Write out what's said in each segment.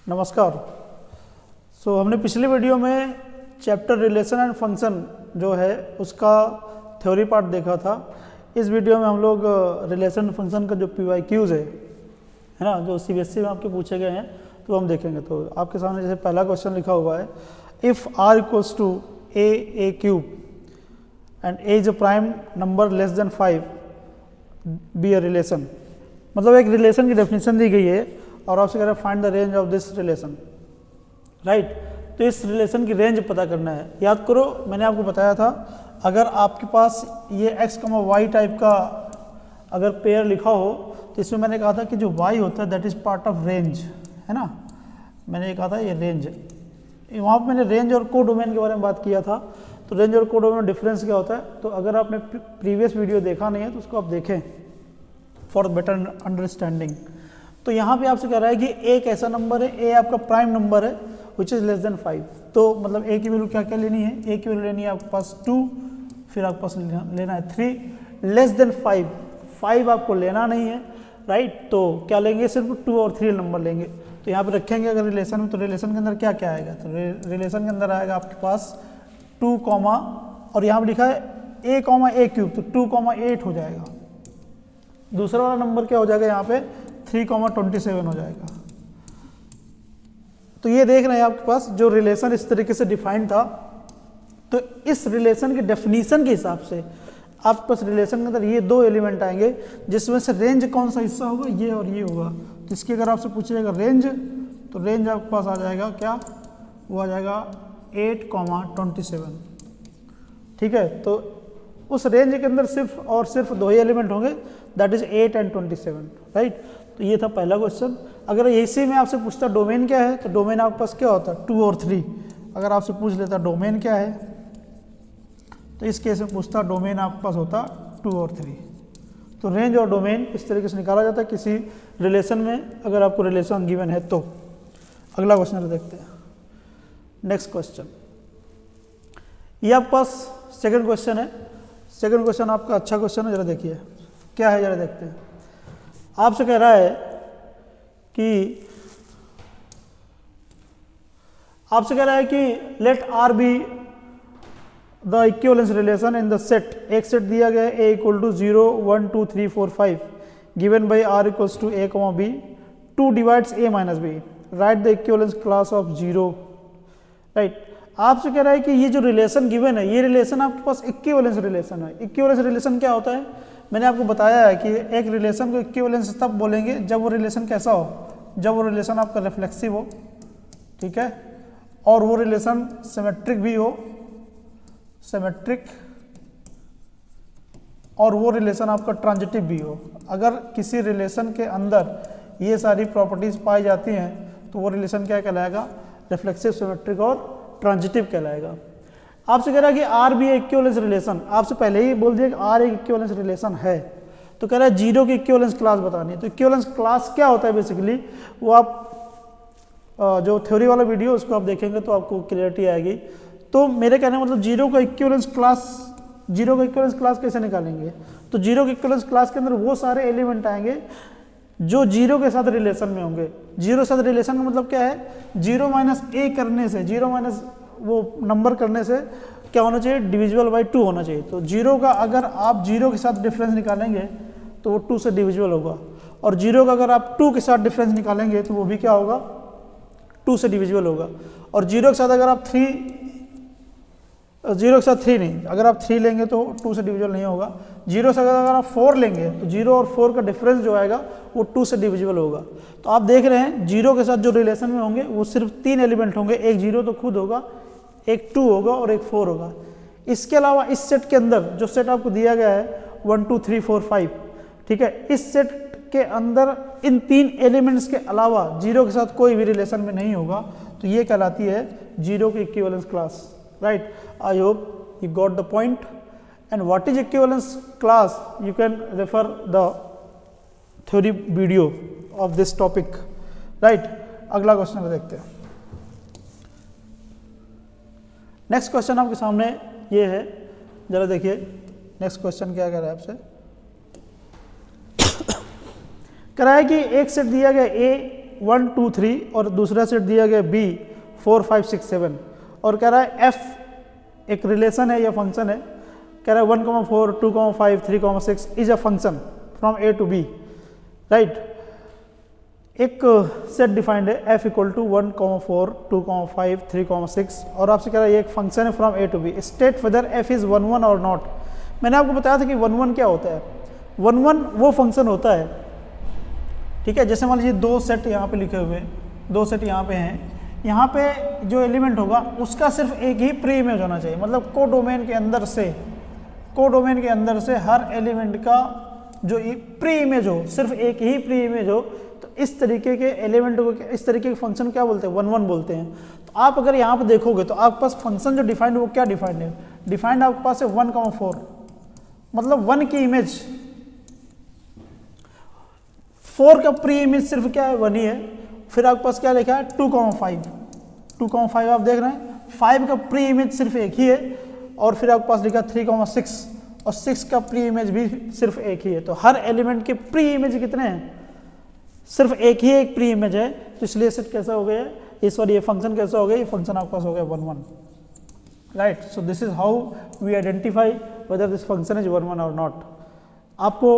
नमस्कार। हमने पिछले वीडियो में चैप्टर रिलेशन एंड फंक्शन जो है उसका थ्योरी पार्ट देखा था। इस वीडियो में हम लोग रिलेशन एंड फंक्शन का जो PYQs है ना, जो CBSE में आपके पूछे गए हैं तो हम देखेंगे। तो आपके सामने जैसे पहला क्वेश्चन लिखा हुआ है, if r equals to a cube and a is a prime number less than 5 be a relation. मतलब एक रिलेशन की डेफिनेशन दी गई है और आपसे कह रहा है find the range of this relation, right. तो इस रिलेशन की रेंज पता करना है। याद करो मैंने आपको बताया था, अगर आपके पास ये x, y टाइप का अगर पेयर लिखा हो तो इसमें मैंने कहा था कि जो y होता है that is part of range, है ना। मैंने ये कहा था ये रेंज, वहाँ पर मैंने रेंज और कोडोमेन के बारे में बात किया था। तो रेंज और कोडोमेन में डिफरेंस क्या होता है, तो अगर आपने प्रीवियस वीडियो देखा नहीं है तो उसको आप देखें फॉर बेटर अंडरस्टैंडिंग। तो यहाँ पे आपसे कह रहा है कि एक ऐसा नंबर है, ए आपका प्राइम नंबर है विच इज़ लेस देन 5। तो मतलब ए की वैल्यू क्या क्या लेनी है, ए की वैल्यू लेनी है आपके पास 2, फिर आपके पास लेना है 3, लेस देन 5 आपको लेना नहीं है, राइट। तो क्या लेंगे, सिर्फ 2 और 3 नंबर लेंगे। तो यहाँ पे रखेंगे अगर रिलेशन में, तो रिलेशन के अंदर क्या क्या आएगा, तो रिलेशन के अंदर आएगा आपके पास 2, और यहाँ पर लिखा है a क्यूब, तो 2, 8 हो जाएगा। दूसरा वाला नंबर क्या हो जाएगा यहाँ पे 3,27 हो जाएगा। तो ये देख रहे हैं आपके पास जो रिलेशन इस तरीके से डिफाइंड था। तो इस रिलेशन की डेफिनीशन के हिसाब से आपके पास रिलेशन के अंदर ये 2 एलिमेंट आएंगे जिसमें से रेंज कौन सा हिस्सा होगा, ये और ये होगा। तो इसकी अगर आपसे पूछिएगा रेंज, तो रेंज आपके पास आ जाएगा क्या, वो आ जाएगा 8,27, ठीक है। तो उस रेंज के अंदर सिर्फ और सिर्फ 2 ही एलिमेंट होंगे, दैट इज 8 और 27, राइट। तो ये था पहला क्वेश्चन। अगर इसी में आपसे पूछता डोमेन क्या है, तो डोमेन आपके पास क्या होता है 2 और 3। अगर आपसे पूछ लेता डोमेन क्या है, तो इस केस में पूछता डोमेन आपके पास होता 2 और 3। तो रेंज और डोमेन इस तरीके से निकाला जाता है किसी रिलेशन में, अगर आपको रिलेशन गिवन है तो। अगला क्वेश्चन देखते हैं, नेक्स्ट क्वेश्चन। ये आपके पास सेकेंड क्वेश्चन है। सेकेंड क्वेश्चन आपका अच्छा क्वेश्चन है, जरा देखिए क्या है, जरा देखते हैं। आपसे कह रहा है कि let R be the equivalence relation in the set. एक सेट दिया गया है a equal to 0, 1, 2, 3, 4, 5 given by r equals to a, b 2 divides a minus b, right the equivalence class of 0, right. आपसे कह रहा है कि ये जो रिलेशन गिवन है, ये रिलेशन आपके पास इक्विवेलेंस रिलेशन है। इक्विवेलेंस रिलेशन क्या होता है, मैंने आपको बताया है कि एक रिलेशन को इक्विवेलेंस तब बोलेंगे जब वो रिलेशन कैसा हो, जब वो रिलेशन आपका रिफ्लेक्सिव हो, ठीक है, और वो रिलेशन सिमेट्रिक भी हो, सिमेट्रिक, और वो रिलेशन आपका ट्रांजिटिव भी हो। अगर किसी रिलेशन के अंदर ये सारी प्रॉपर्टीज पाई जाती हैं तो वो रिलेशन क्या कहलाएगा, रिफ्लेक्सिव, सिमेट्रिक और ट्रांजिटिव कहलाएगा। आपसे कह रहा है कि आर भी इक्विवेलेंस रिलेशन, आपसे पहले ही बोल दिया कि आर एक इक्विवेलेंस रिलेशन है, तो कह रहा है 0 की इक्विवेलेंस क्लास बतानी है। तो इक्विवेलेंस क्लास क्या होता है बेसिकली, वो आप जो थ्योरी वाला वीडियो उसको आप देखेंगे तो आपको क्लियरिटी आएगी। तो मेरे कहने का मतलब 0 का इक्विवेलेंस क्लास कैसे निकालेंगे, तो 0 की इक्विवेलेंस क्लास के अंदर वो सारे एलिमेंट आएंगे जो 0 के साथ रिलेशन में होंगे। 0 के साथ रिलेशन का मतलब क्या है, 0 माइनस a करने से, 0 माइनस वो नंबर करने से क्या होना चाहिए, डिविजिबल बाई 2 होना चाहिए। तो 0 का अगर आप 0 के साथ डिफरेंस निकालेंगे तो वो 2 से डिविजिबल होगा, और 0 का अगर आप 2 के साथ डिफरेंस निकालेंगे तो वो भी क्या होगा, 2 से डिविजिबल होगा। और 0 के साथ अगर आप 3 नहीं, अगर आप 3 लेंगे तो 2 से डिविजिबल नहीं होगा। 0 से अगर आप 4 लेंगे तो 0 और 4 का डिफरेंस जो आएगा वो 2 से डिविजिबल होगा। तो आप देख रहे हैं 0 के साथ जो रिलेशन में होंगे वो सिर्फ 3 एलिमेंट होंगे, एक 0 तो खुद होगा, एक 2 होगा और एक 4 होगा। इसके अलावा इस सेट के अंदर जो सेट आपको दिया गया है 1, 2, 3, 4, 5, ठीक है, इस सेट के अंदर इन 3 एलिमेंट्स के अलावा 0 के साथ कोई भी रिलेशन में नहीं होगा। तो ये कहलाती है 0 की equivalence class, right. I hope you got the point. And what is equivalence class, you can refer the theory video of this topic, right. अगला क्वेश्चन देखते हैं। नेक्स्ट क्वेश्चन आपके सामने ये है, जरा देखिए नेक्स्ट क्वेश्चन क्या कर रहा है आपसे। कह रहा है कि एक सेट दिया गया ए 1 2 3 और दूसरा सेट दिया गया B 4 5 6 7 और कह रहा है F एक रिलेशन है या फंक्शन है, कह रहा है 1,4 2,5 3,6 is a function from A to B, right. एक सेट डिफाइंड है F इक्वल टू 1,4 2,5 3,6 और आपसे कह रहा है ये एक फंक्शन है from A to B, state whether F is 1 1 or not. मैंने आपको बताया था कि 1 1 क्या होता है, 1 1 वो फंक्शन होता है, ठीक है। जैसे मान लीजिए दो सेट यहाँ पे लिखे हुए हैं, दो सेट यहाँ पे हैं, यहाँ पे जो एलिमेंट होगा उसका सिर्फ एक ही प्री इमेज होना चाहिए, मतलब कोडोमेन के अंदर से हर एलिमेंट का जो प्री इमेज हो, सिर्फ एक ही प्री इमेज हो, तो इस तरीके के एलिमेंट को, इस तरीके के फंक्शन क्या बोलते हैं, 1 1 बोलते हैं। तो आप अगर यहाँ पे देखोगे तो आपके पास फंक्शन जो डिफाइंड है वो क्या डिफाइंड है, डिफाइंड आपके पास है 1,4 मतलब 1 की इमेज, 4 का प्री इमेज सिर्फ क्या है 1 ही है। फिर आपके पास क्या लिखा है 2,5 आप देख रहे हैं, 5 का प्री इमेज सिर्फ एक ही है और फिर आपके पास लिखा 3,6 और 6 का प्री इमेज भी सिर्फ एक ही है। तो हर एलिमेंट के प्री इमेज कितने हैं, सिर्फ एक ही एक प्री इमेज है, तो इसलिए सेट कैसा हो गया, इस बार ये फंक्शन कैसा हो गया, ये फंक्शन आपके पास हो गया 1 1, right. So this is how we identify whether this function is 1 1 or not. आपको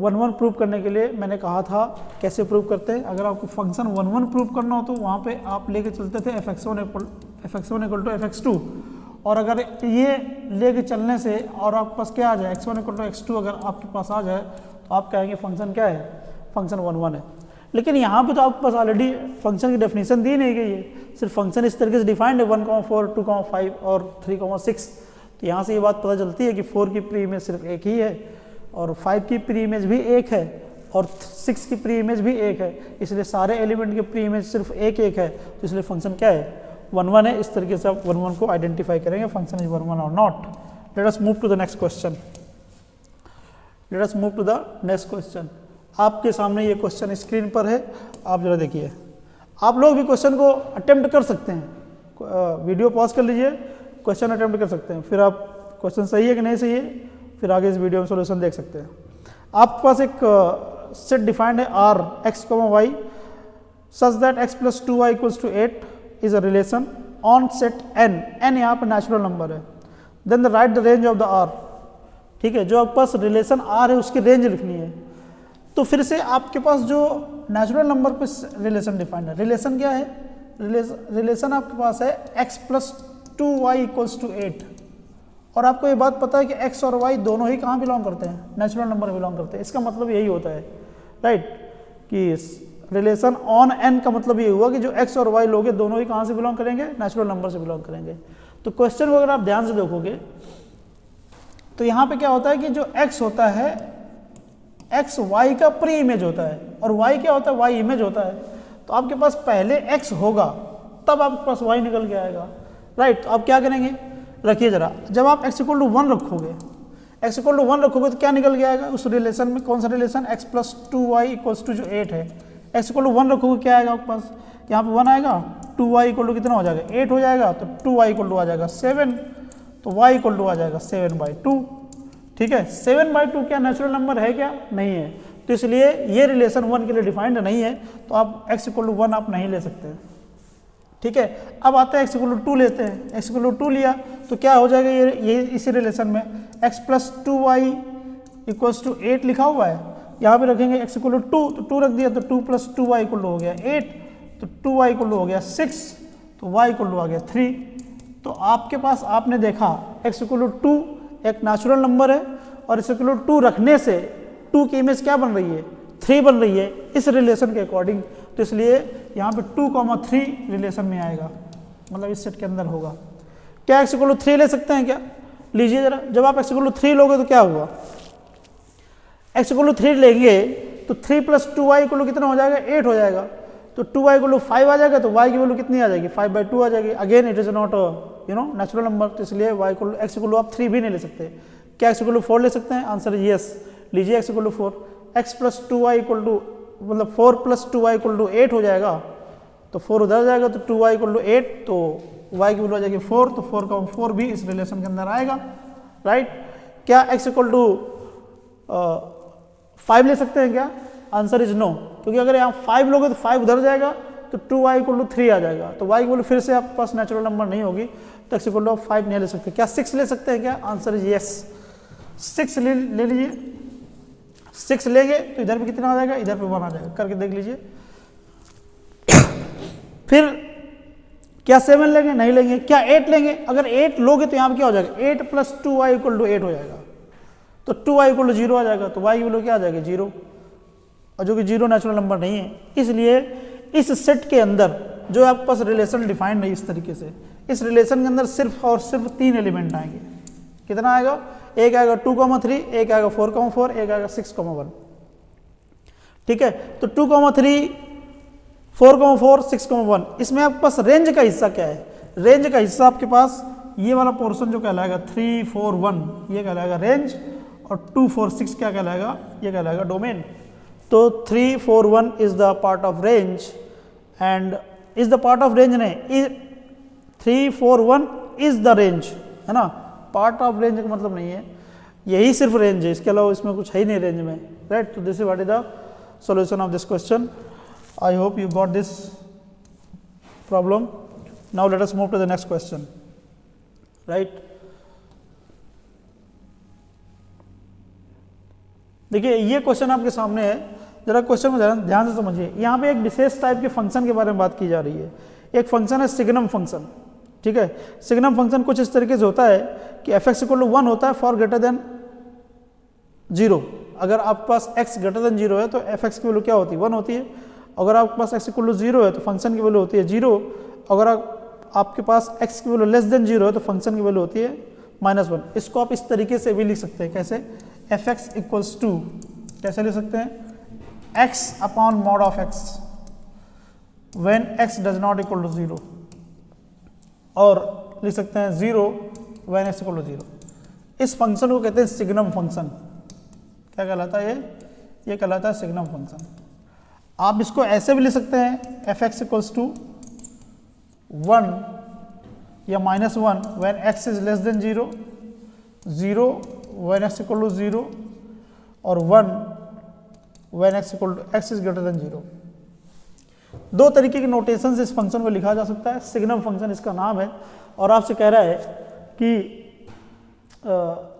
1 1 प्रूव करने के लिए मैंने कहा था कैसे प्रूव करते हैं। अगर आपको फंक्शन 1 1 प्रूव करना हो तो वहाँ पे आप लेके चलते थे fx1 इक्वल टू fx2, और अगर ये लेके चलने से और आपके पास क्या आ जाए x1 इक्वल टू x2 अगर आपके पास आ जाए तो आप कहेंगे फंक्शन क्या है, फंक्शन 1 1 है। लेकिन यहाँ पे तो आपके पास ऑलरेडी फंक्शन की डेफिनेशन दी नहीं गई है, सिर्फ फंक्शन इस तरीके से डिफाइंड है 1,4 2,5 और 3,6। तो यहाँ से ये बात पता चलती है कि 4 की प्री इमेज सिर्फ एक ही है और 5 की प्री इमेज भी एक है और 6 की प्री इमेज भी एक है, इसलिए सारे एलिमेंट के प्री इमेज सिर्फ एक है, तो इसलिए फंक्शन क्या है 1 1 है। इस तरीके से आप 1 1 को आइडेंटिफाई करेंगे function is 1 1 or not. Let us move to the next question. आपके सामने ये क्वेश्चन स्क्रीन पर है, आप जरा देखिए। आप लोग भी क्वेश्चन को अटेम्प्ट कर सकते हैं, वीडियो पॉज कर लीजिए, क्वेश्चन अटेम्प्ट कर सकते हैं, फिर आप क्वेश्चन सही है कि नहीं सही है फिर आगे इस वीडियो में सॉल्यूशन देख सकते हैं। आपके पास एक सेट डिफाइंड है R x, y such that x + 2y = 8 is a relation on set n यहाँ पर नेचुरल नंबर है, then the right the range of the R, ठीक है। जो आपके पास रिलेशन R है उसकी रेंज लिखनी है। तो फिर से आपके पास जो नेचुरल नंबर पे रिलेशन डिफाइंड है, रिलेशन क्या है, रिलेशन आपके पास है x + 2y = 8 और आपको ये बात पता है कि x और y दोनों ही कहाँ बिलोंग करते हैं, नेचुरल नंबर बिलोंग करते हैं। इसका मतलब यही होता है, राइट, कि रिलेशन ऑन n का मतलब ये हुआ कि जो x और y लोगे दोनों ही कहाँ से बिलोंग करेंगे, नेचुरल नंबर से बिलोंग करेंगे। तो क्वेश्चन को अगर आप ध्यान से देखोगे तो यहाँ पे क्या होता है कि जो x होता है x y का प्री इमेज होता है और y क्या होता है, y इमेज होता है। तो आपके पास पहले x होगा तब आपके पास y निकल के आएगा, राइट। तो आप क्या करेंगे, रखिए जरा, जब आप x = 1 रखोगे, x = 1 रखोगे तो क्या निकल के आएगा उस रिलेशन में, कौन सा रिलेशन, x + 2y = 8 है। x = 1 रखोगे क्या आएगा आपके पास, यहाँ पे 1 आएगा, 2y = कितना हो जाएगा 8 हो जाएगा, तो 2y = आ जाएगा 7, तो y = आ जाएगा 7/2, ठीक है। 7/2 क्या नेचुरल नंबर है क्या, नहीं है, तो इसलिए ये रिलेशन 1 के लिए डिफाइंड नहीं है, तो आप x = 1 आप नहीं ले सकते, ठीक है। अब आते हैं x = 2 लेते हैं, x = 2 लिया तो क्या हो जाएगा, ये इसी रिलेशन में x + 2y = 8 लिखा हुआ है, यहाँ पे रखेंगे x = 2 तो 2 रख दिया, तो 2 + 2y = हो गया 8, तो 2y = हो गया 6, तो y = आ गया 3। तो आपके पास आपने देखा x = 2 एक नेचुरल नंबर है और x = 2 रखने से 2 की इमेज क्या बन रही है, 3 बन रही है इस रिलेशन के अकॉर्डिंग, तो इसलिए यहाँ पे 2,3 रिलेशन में आएगा, मतलब इस सेट के अंदर होगा। क्या x = 3 ले सकते हैं क्या, लीजिए जरा, जब आप x = 3 लोगे तो क्या हुआ, x = 3 लेंगे तो 3 + 2y = कितना हो जाएगा 8 हो जाएगा, तो 2y = 5 आ जाएगा, तो y की वैल्यू कितनी आ जाएगी 5/2 आ जाएगी। Again it is not natural number, तो इसलिए x = आप 3 भी नहीं ले सकते। क्या x = 4 ले सकते हैं, आंसर इज यस, लीजिए x = 4, x + 2y मतलब 4 + 2y = 8 हो जाएगा, तो 4 उधर जाएगा, तो 2y = 8, तो y की वैल्यू आ जाएगी 4, तो 4 भी इस रिलेशन के अंदर आएगा, राइट। क्या x = 5 ले सकते हैं क्या, आंसर इज नो, क्योंकि अगर यहाँ 5 लोगे तो 5 उधर जाएगा तो 2y = 3 आ जाएगा, तो y = फिर से आपके पास नेचुरल नंबर नहीं होगी, तो x = 5 नहीं ले सकते। क्या 6 ले सकते हैं क्या? आंसर इज यस, 6 ले लीजिए। 6 लेंगे तो इधर पे कितना आ जाएगा, इधर पे 1 आ जाएगा, करके देख लीजिए। फिर क्या 7 लेंगे? नहीं लेंगे। क्या 8 लेंगे? अगर 8 लोगे तो यहाँ पे क्या हो जाएगा, 8 + 2y = 8 हो जाएगा, तो 2y = 0 आ जाएगा, तो y की वैल्यू क्या आ जाएगी, 0, और जो कि 0 नेचुरल नंबर नहीं है। इसलिए इस सेट के अंदर जो आपके पास रिलेशन डिफाइंड है इस तरीके से, इस रिलेशन के अंदर सिर्फ और सिर्फ 3 एलिमेंट आएंगे। कितना आएगा? एक आएगा 2,3, एक आएगा 4,4, एक आएगा 6,1। ठीक है, तो 2,3, 4,4, 6,1, इसमें आपके पास रेंज का हिस्सा क्या है? रेंज का हिस्सा आपके पास ये वाला पोर्शन जो कहलाएगा 3, 4, 1, ये कहलाएगा रेंज, और 2, 4, 6 क्या कहलाएगा, ये कहलाएगा डोमेन। तो 3, 4, 1 is the part of range, and is the part of range नहीं, 3, 4, 1 इज द रेंज, है ना। पार्ट ऑफ रेंज का मतलब नहीं है, यही सिर्फ रेंज है, इसके अलावा इसमें कुछ है ही नहीं रेंज में, राइट। तो this is what is the solution of this question. I hope you got this problem. Now let us move to the next question, right? देखिए ये क्वेश्चन आपके सामने है, जरा क्वेश्चन में ध्यान से समझिए। यहाँ पे एक विशेष टाइप के फंक्शन के बारे में बात की जा रही है। एक फंक्शन है सिग्नम फंक्शन, ठीक है। सिग्नम फंक्शन कुछ इस तरीके से होता है कि f(x = 1) होता है फॉर ग्रेटर देन 0। अगर आपके पास x ग्रेटर देन 0 है तो f(x) की वैल्यू क्या होती है, 1 होती है। अगर आपके पास x = 0 है तो फंक्शन की वैल्यू होती है 0। अगर आपके पास x की वैल्यू लेस देन 0 है तो फंक्शन की वैल्यू होती है -1। इसको आप इस तरीके से भी लिख सकते हैं, कैसे, f(x) = कैसे लिख सकते हैं, x/mod of x when x does not equal to 0, और लिख सकते हैं 0 when x = 0। इस फंक्शन को कहते हैं सिग्नम फंक्शन। क्या कहलाता है ये कहलाता है सिग्नम फंक्शन। आप इसको ऐसे भी लिख सकते हैं, f(x) = 1 या -1 when x is less than 0, 0 when x = 0, और 1 when x is greater than 0। दो तरीके के नोटेशन से इस फंक्शन को लिखा जा सकता है। सिग्नम फंक्शन इसका नाम है, और आपसे कह रहा है कि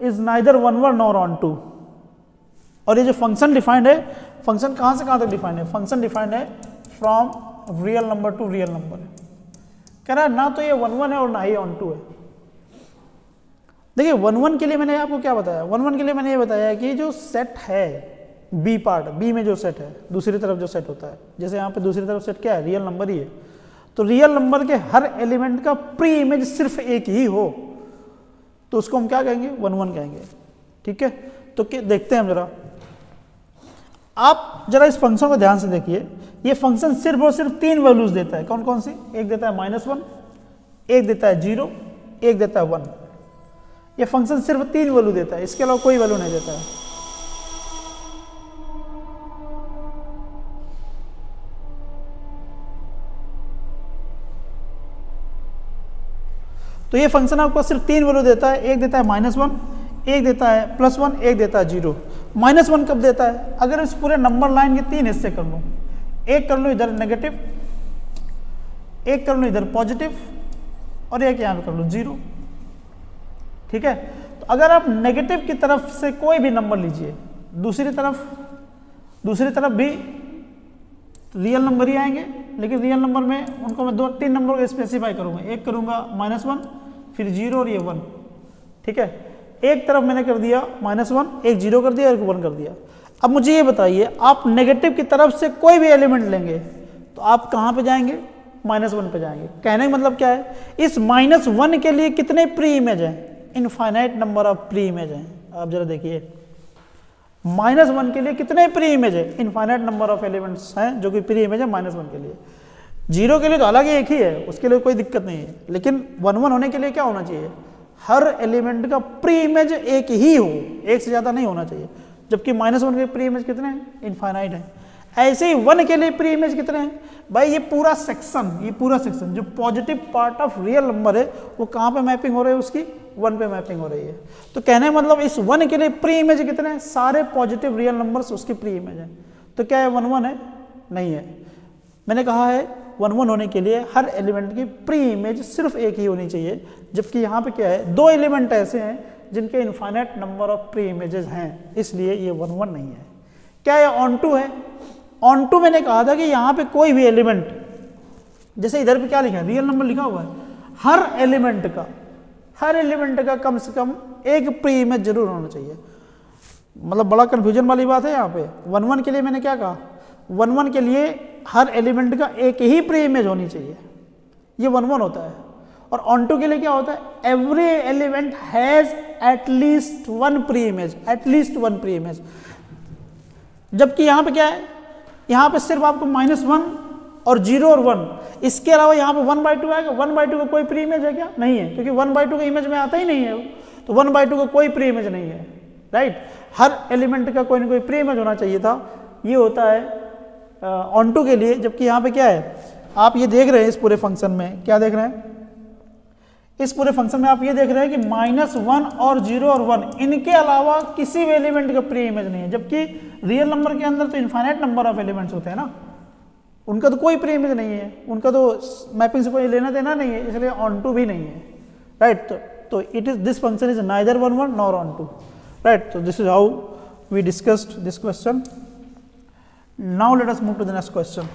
इज नाइदर 1 नॉर ऑन 2। और ये जो फंक्शन डिफाइंड है, फंक्शन कहाँ से कहाँ तक डिफाइंड है, फंक्शन डिफाइंड है from real number two real number. कह रहा है ना तो ये 1 है और ना ही ऑन 2 है। देखिए 1 के लिए मैंने आपको क्या बताया, 1 के लिए मैंने ये बताया कि जो सेट है बी पार्ट, बी में जो सेट है, दूसरी तरफ जो सेट होता है, जैसे यहाँ पे दूसरी तरफ सेट क्या है, रियल नंबर ही है, तो रियल नंबर के हर एलिमेंट का प्री इमेज सिर्फ एक ही हो तो उसको हम क्या कहेंगे, 1 कहेंगे। ठीक है, तो देखते हैं हम जरा। आप जरा इस फंक्शन को ध्यान से देखिए, ये फंक्शन सिर्फ और सिर्फ 3 वैल्यूज देता है। कौन कौन सी? एक देता है -1, एक देता है 0, एक देता है 1। ये फंक्शन सिर्फ 3 वैल्यू देता है, इसके अलावा कोई वैल्यू नहीं देता है। तो ये फंक्शन आपको सिर्फ 3 वैल्यू देता है, एक देता है -1, एक देता है +1, एक देता है 0। -1 कब देता है? अगर इस पूरे नंबर लाइन के 3 हिस्से कर लूँ, एक कर लूँ इधर नेगेटिव, एक कर लूँ इधर पॉजिटिव, और एक यहाँ पे कर लूँ 0। ठीक है, तो अगर आप नेगेटिव की तरफ से कोई भी नंबर लीजिए, दूसरी तरफ भी रियल नंबर ही आएंगे, लेकिन रियल नंबर में उनको मैं 2-3 नंबर को स्पेसिफाई करूंगा। एक करूंगा -1, फिर 0 और ये 1। ठीक है, एक तरफ मैंने कर दिया -1, एक 0 कर दिया, एक 1 कर दिया। अब मुझे ये बताइए, आप नेगेटिव की तरफ से कोई भी एलिमेंट लेंगे तो आप कहाँ पे जाएंगे? -1 पे जाएंगे। कहने का मतलब क्या है, इस -1 के लिए कितने प्री इमेज हैं? Infinite number of pre image हैं। आप जरा देखिए, -1 के लिए कितने प्री इमेज है? इनफाइनाइट नंबर ऑफ एलिमेंट्स हैं जो कि प्री इमेज है -1 के लिए। 0 के लिए तो अलग ही एक ही है, उसके लिए कोई दिक्कत नहीं है, लेकिन 1 होने के लिए क्या होना चाहिए? हर एलिमेंट का प्री इमेज एक ही हो, एक से ज़्यादा नहीं होना चाहिए। जबकि -1 के प्री इमेज कितने हैं? इनफाइनाइट है। ऐसे ही 1 के लिए प्री इमेज कितने हैं? भाई ये पूरा सेक्शन जो positive part of real number है वो कहाँ पे मैपिंग हो रही है? उसकी 1 पे मैपिंग हो रही है। तो कहने मतलब इस 1 के लिए प्री इमेज कितने हैं? सारे पॉजिटिव रियल नंबर्स उसकी प्री इमेज है। तो क्या है? 1 है, नहीं है। मैंने कहा है 1 1 होने के लिए हर एलिमेंट की प्री इमेज सिर्फ एक ही होनी चाहिए, जबकि यहाँ पे क्या है, 2 एलिमेंट ऐसे हैं जिनके infinite number of pre images हैं, इसलिए ये 1 1 नहीं है। क्या ये ऑन टू है? ऑन टू मैंने कहा था कि यहाँ पे कोई भी एलिमेंट, जैसे इधर पे क्या लिखा है, रियल नंबर लिखा हुआ है, हर एलिमेंट का कम से कम एक प्री इमेज जरूर होना चाहिए। मतलब बड़ा कंफ्यूजन वाली बात है यहाँ पे। 1 1 के लिए मैंने क्या कहा, 1 1 के लिए हर एलिमेंट का एक ही प्री इमेज होनी चाहिए, ये 1 1 होता है। और ऑन टू के लिए क्या होता है, every element has at least one pre image, जबकि यहाँ पे क्या है, यहाँ पे सिर्फ आपको -1 और 0 और 1, इसके अलावा यहाँ पे 1/2 आएगा। 1/2 का कोई प्री इमेज है क्या? नहीं है, क्योंकि 1/2 का इमेज में आता ही नहीं है, तो 1/2 का कोई प्री इमेज नहीं है, राइट। हर एलिमेंट का कोई ना कोई प्री इमेज होना चाहिए था, ये होता है ऑन टू के लिए। जबकि यहाँ पे क्या है, आप ये देख रहे हैं इस पूरे फंक्शन में, क्या देख रहे हैं, इस पूरे फंक्शन में आप ये देख रहे हैं कि -1 और 0 और 1 इनके अलावा किसी भी एलिमेंट का प्री इमेज नहीं है। जबकि रियल नंबर के अंदर तो इनफाइनाइट नंबर ऑफ एलिमेंट्स होते हैं ना, उनका तो कोई प्री इमेज नहीं है, उनका तो मैपिंग से कोई लेना देना नहीं है, इसलिए ऑन टू भी नहीं है, राइट। तो it is this function is neither 1 1 nor onto, right. तो this is how we discussed this question. Now let us move to the next question.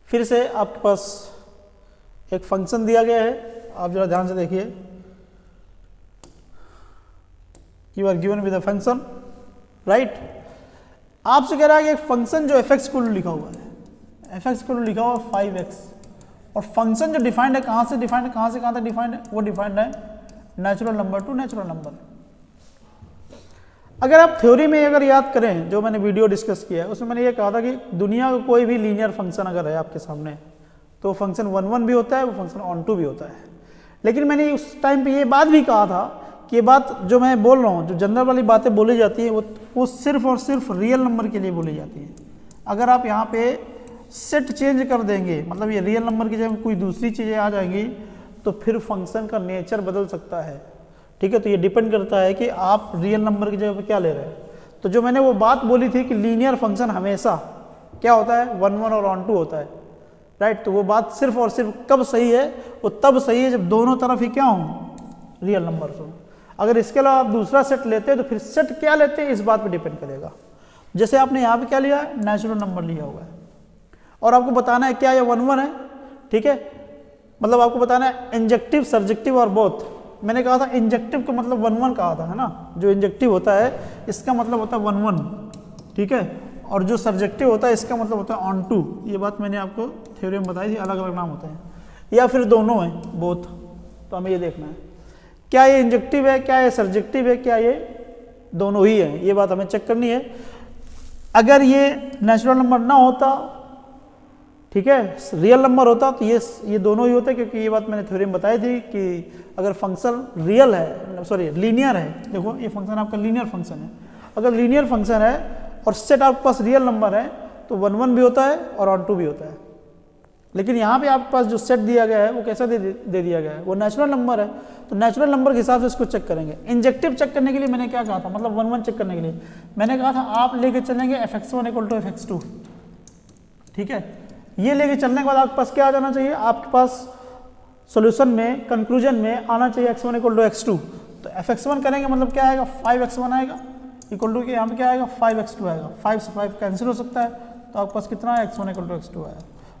फिर से आपके पास एक फंक्शन दिया गया है, आप जरा ध्यान से देखिए। You are given with a function, right. आपसे कह रहा है कि एक फंक्शन जो f(x) लिखा हुआ है, f(x) लिखा हुआ है 5x, और फंक्शन जो डिफाइंड है, कहाँ से डिफाइंड है, कहाँ से कहाँ तक डिफाइंड है, वो डिफाइंड है natural number two natural number. अगर आप थ्योरी में अगर याद करें, जो मैंने वीडियो डिस्कस किया है, उसमें मैंने ये कहा था कि दुनिया का कोई भी लीनियर फंक्शन अगर है आपके सामने, तो फंक्शन 1 1 भी होता है, वो फंक्शन ऑन टू भी होता है। लेकिन मैंने उस टाइम पे ये बात भी कहा था कि ये बात जो मैं बोल रहा हूँ, जो जनरल वाली बातें बोली जाती है, वो सिर्फ और सिर्फ रियल नंबर के लिए बोली जाती है। अगर आप यहाँ पे सेट चेंज कर देंगे, मतलब ये रियल नंबर की जगह कोई दूसरी चीज़ें आ जाएंगी, तो फिर फंक्शन का नेचर बदल सकता है, ठीक है। तो ये डिपेंड करता है कि आप रियल नंबर की जगह पे क्या ले रहे हैं। तो जो मैंने वो बात बोली थी कि लीनियर फंक्शन हमेशा क्या होता है, 1 1 और ऑन टू होता है, राइट। तो वो बात सिर्फ और सिर्फ कब सही है, वो तब सही है जब दोनों तरफ ही क्या हो, रियल नंबर हो। अगर इसके अलावा आप दूसरा सेट लेते हैं, तो फिर सेट क्या लेते हैं इस बात पे डिपेंड करेगा। जैसे आपने यहाँ पे क्या लिया है, नेचुरल नंबर लिया हुआ है, और आपको बताना है क्या ये 1 1 है, ठीक है। मतलब आपको बताना है इंजेक्टिव, सर्जेक्टिव और बोथ। मैंने कहा था इंजेक्टिव का मतलब 1 1 कहा था, है ना। जो इंजेक्टिव होता है इसका मतलब होता है 1 1, ठीक है। और जो सर्जेक्टिव होता है इसका मतलब होता है ऑन टू। ये बात मैंने आपको थ्योरी में बताई थी, अलग अलग नाम होते हैं, या फिर दोनों हैं, बोथ। तो हमें ये देखना है क्या ये इंजेक्टिव है, क्या ये सर्जेक्टिव है, क्या ये दोनों ही है, ये बात हमें चेक करनी है। अगर ये नेचुरल नंबर ना होता, ठीक है, रियल नंबर होता, तो ये दोनों ही होते, क्योंकि ये बात मैंने थ्योरी में बताई थी कि अगर फंक्शन रियल है, सॉरी लीनियर है, देखो ये फंक्शन आपका लीनियर फंक्शन है, अगर लीनियर फंक्शन है और सेट आपके पास रियल नंबर है, तो 1 1 भी होता है और ऑन टू भी होता है। लेकिन यहाँ पे आपके पास जो सेट दिया गया है वो कैसा दे दिया गया है, वो नेचुरल नंबर है। तो नेचुरल नंबर के हिसाब से इसको चेक करेंगे। इंजेक्टिव चेक करने के लिए मैंने क्या कहा था, मतलब 1 1 चेक करने के लिए मैंने कहा था आप लेके चलेंगे f(x1) = f(x2), ठीक है। ये लेके चलने के बाद आपके पास क्या आ जाना चाहिए, आपके पास सॉल्यूशन में, कंक्लूजन में आना चाहिए x1 = x2। तो f(x1) करेंगे मतलब क्या आएगा, 5x1 आएगा, इक्वल टू के यहाँ पे क्या आएगा, 5x2 आएगा। 5 से 5 कैंसिल हो सकता है, तो आपके पास कितना है, x1 = x2 आया।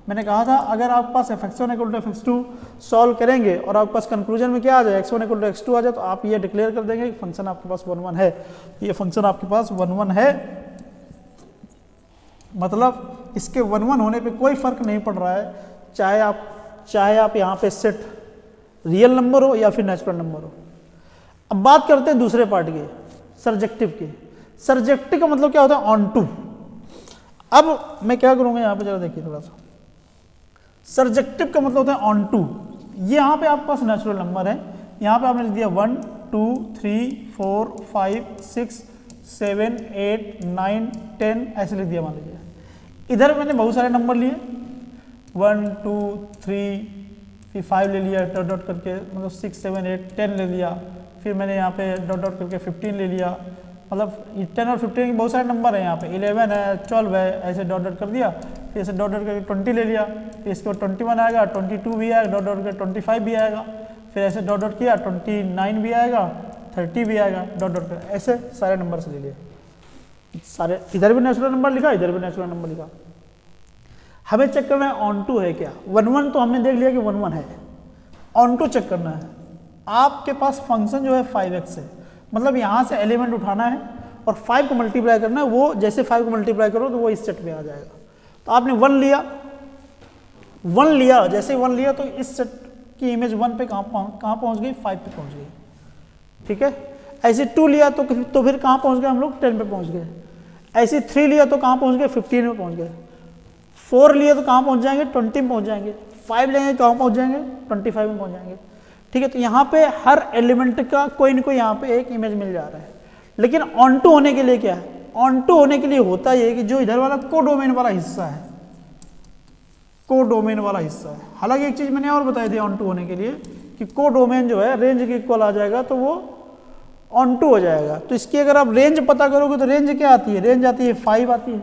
मैंने कहा था अगर आपके पास f(x1 = f(x2) सॉल्व करेंगे और आपके पास कंक्लूजन में क्या आ जाए, x1 = x2 आ जाए, तो आप ये डिक्लेयर कर देंगे कि फंक्शन आपके पास 1 1 है। ये फंक्शन आपके पास 1 1 है, मतलब इसके 1 1 होने पे कोई फर्क नहीं पड़ रहा है, चाहे आप यहाँ पे सेट रियल नंबर हो या फिर नेचुरल नंबर हो। अब बात करते हैं दूसरे पार्ट के, सर्जेक्टिव के। सर्जेक्टिव का मतलब क्या होता है, ऑन टू। अब मैं क्या करूँगा, यहाँ पे जरा देखिए थोड़ा सा। सर्जेक्टिव का मतलब होता है ऑन टू। ये यहाँ पे आपके पास नेचुरल नंबर है, यहाँ पे आपने लिख दिया 1 2 3 4 5 6 7 8 9 10 ऐसे लिख दिया मान लीजिए। इधर मैंने बहुत सारे नंबर लिए, 1 2 3 फिर 5 ले लिया डॉट डॉट करके, मतलब 6 7 8 10 ले लिया, फिर मैंने यहाँ पे डॉट डॉट करके 15 ले लिया, मतलब 10 और 15 के बहुत सारे नंबर हैं यहाँ पे, 11 है, 12 है, ऐसे डॉट डॉट कर दिया, फिर ऐसे डॉट डॉट करके 20 ले लिया, फिर इसके बाद 21 आएगा, 22 भी आएगा, डॉट डॉट करके 25 भी आएगा, फिर ऐसे डॉट डॉट किया 29 भी आएगा, 30 भी आएगा, डॉट डॉट कर, ऐसे सारे नंबर से ले लिए सारे। इधर भी नेचुरल नंबर लिखा, इधर भी नेचुरल नंबर लिखा। हमें चेक करना है ऑन टू है क्या। 1 तो हमने देख लिया कि 1 है, ऑन टू चेक करना है। आपके पास फंक्शन जो है 5x है, मतलब यहाँ से एलिमेंट उठाना है और 5 को मल्टीप्लाई करना है, वो जैसे 5 को मल्टीप्लाई करो तो वो इस सेट में आ जाएगा। तो आपने 1 लिया, जैसे 1 लिया तो इस सेट की इमेज 1 पे कहाँ पहुँच गई, 5 पे पहुँच गई, ठीक है। ऐसे 2 लिया तो फिर कहाँ पहुँच गए हम लोग, 10 पे पहुँच गए। ऐसे 3 लिया तो कहाँ पहुँच गए, 15 में पहुँच गए। 4 लिए तो कहाँ पहुँच जाएंगे, 20 में पहुँच जाएंगे। 5 लेंगे कहाँ पहुँच जाएंगे, 25 में पहुँच जाएंगे, ठीक है। तो यहाँ पे हर एलिमेंट का कोई ना कोई यहाँ पे एक इमेज मिल जा रहा है। लेकिन ऑन टू होने के लिए क्या है, ऑन टू होने के लिए होता ये कि जो इधर वाला कोडोमेन वाला हिस्सा है, कोडोमेन वाला हिस्सा है। हालांकि एक चीज मैंने और बताई थी ऑन टू होने के लिए कि कोडोमेन जो है रेंज के इक्वल आ जाएगा तो वो ऑन टू हो जाएगा। तो इसकी अगर आप रेंज पता करोगे तो रेंज क्या आती है, रेंज आती है 5 आती है,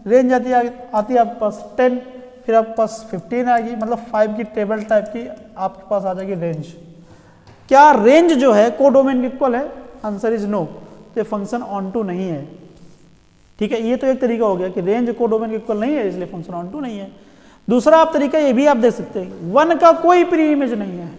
रेंज आती है आपके पास 10, फिर आपके पास 15 आएगी, मतलब 5 की टेबल टाइप की आपके पास आ जाएगी रेंज। क्या रेंज जो है कोडोमेन के इक्वल है, आंसर इज नो। तो ये फंक्शन ऑन टू नहीं है, ठीक है। ये तो एक तरीका हो गया कि रेंज कोडोमेन के इक्वल नहीं है इसलिए फंक्शन ऑन टू नहीं है। दूसरा आप तरीका ये भी आप देख सकते हैं, 1 का कोई प्री इमेज नहीं है,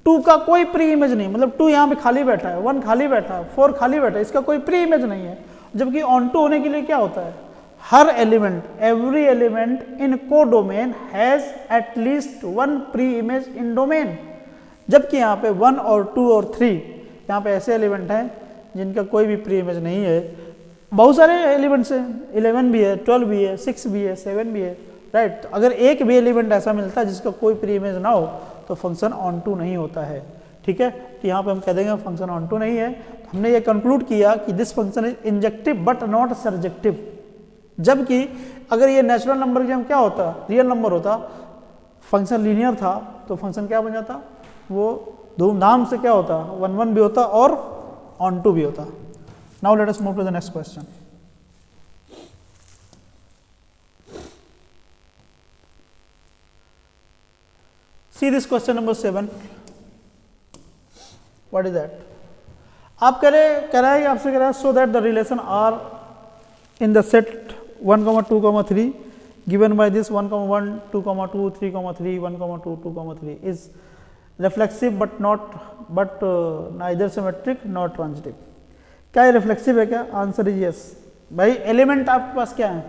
2 का कोई प्री इमेज नहीं, मतलब 2 यहाँ पे खाली बैठा है, 1 खाली बैठा है, 4 खाली बैठा है, इसका कोई प्री इमेज नहीं है। जबकि ऑन टू होने के लिए क्या होता है, हर element, every element in codomain has at least 1 pre image in domain. जबकि यहाँ पे 1 और 2 और 3 यहाँ पे ऐसे एलिमेंट हैं जिनका कोई भी प्री इमेज नहीं है। बहुत सारे एलिमेंट्स हैं, 11 भी है, 12 भी है, 6 भी है, 7 भी है, राइट। अगर एक भी एलिमेंट ऐसा मिलता है जिसका कोई प्री इमेज ना हो तो फंक्शन ऑन टू नहीं होता है, ठीक है। तो यहाँ पे हम कह देंगे फंक्शन ऑन टू नहीं है। तो हमने ये कंक्लूड किया कि this function is injective but not surjective. जबकि अगर ये नेचुरल नंबर की जगह क्या होता, रियल नंबर होता, फंक्शन लीनियर था तो फंक्शन क्या बन जाता, वो धूमधाम से क्या होता, 1 भी होता और ऑन टू भी होता। Now let us move to the next question. See this question number 7. What is that? आप कह रहा है कि आपसे कह रहा है so that the relation R in the set 1, 2, 3 given by this 1, 1, 2, 2, 3, 3, 1, 2, 2, 3 is reflexive but neither symmetric nor transitive. क्या ये रिफ्लेक्सिव है क्या? Answer is yes. भाई एलिमेंट आपके पास क्या है,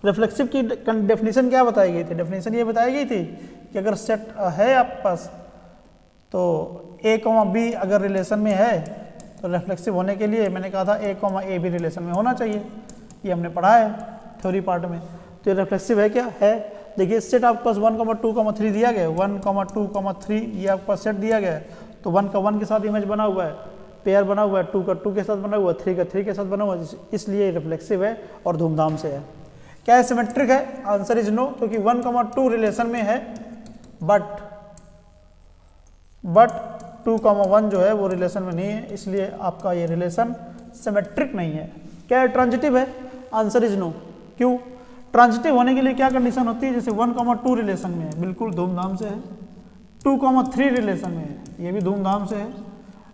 रिफ्लेक्सिव की डेफिनेशन क्या बताई गई थी, डेफिनेशन ये बताई गई थी कि अगर सेट है आपके पास तो a, b अगर रिलेशन में है तो रिफ्लेक्सिव होने के लिए मैंने कहा था a, a भी रिलेशन में होना चाहिए, ये हमने पढ़ा है थ्योरी पार्ट में। तो ये रिफ्लेक्सिव है क्या, है। देखिए सेट आपके पास 1, 2, 3 दिया गया है, 1, 2, 3 ये आपके पास सेट दिया गया है। तो 1 का 1 के साथ इमेज बना हुआ है, पेयर बना हुआ है, 2 का 2 के साथ बना हुआ है, 3 का 3 के साथ बना हुआ है, इसलिए रिफ्लेक्सिव है और धूमधाम से है। क्या है, सिमेट्रिक है? आंसर इज नो, क्योंकि 1, 2 रिलेशन में है बट 2, 1 जो है वो रिलेशन में नहीं है, इसलिए आपका ये रिलेशन सिमेट्रिक नहीं है। क्या है, ट्रांजिटिव है? Answer is no. क्यों? ट्रांजिटिव होने के लिए क्या कंडीशन होती है, जैसे 1, 2 रिलेशन में है, बिल्कुल धूमधाम से है, 2, 3 रिलेशन में है, ये भी धूमधाम से है।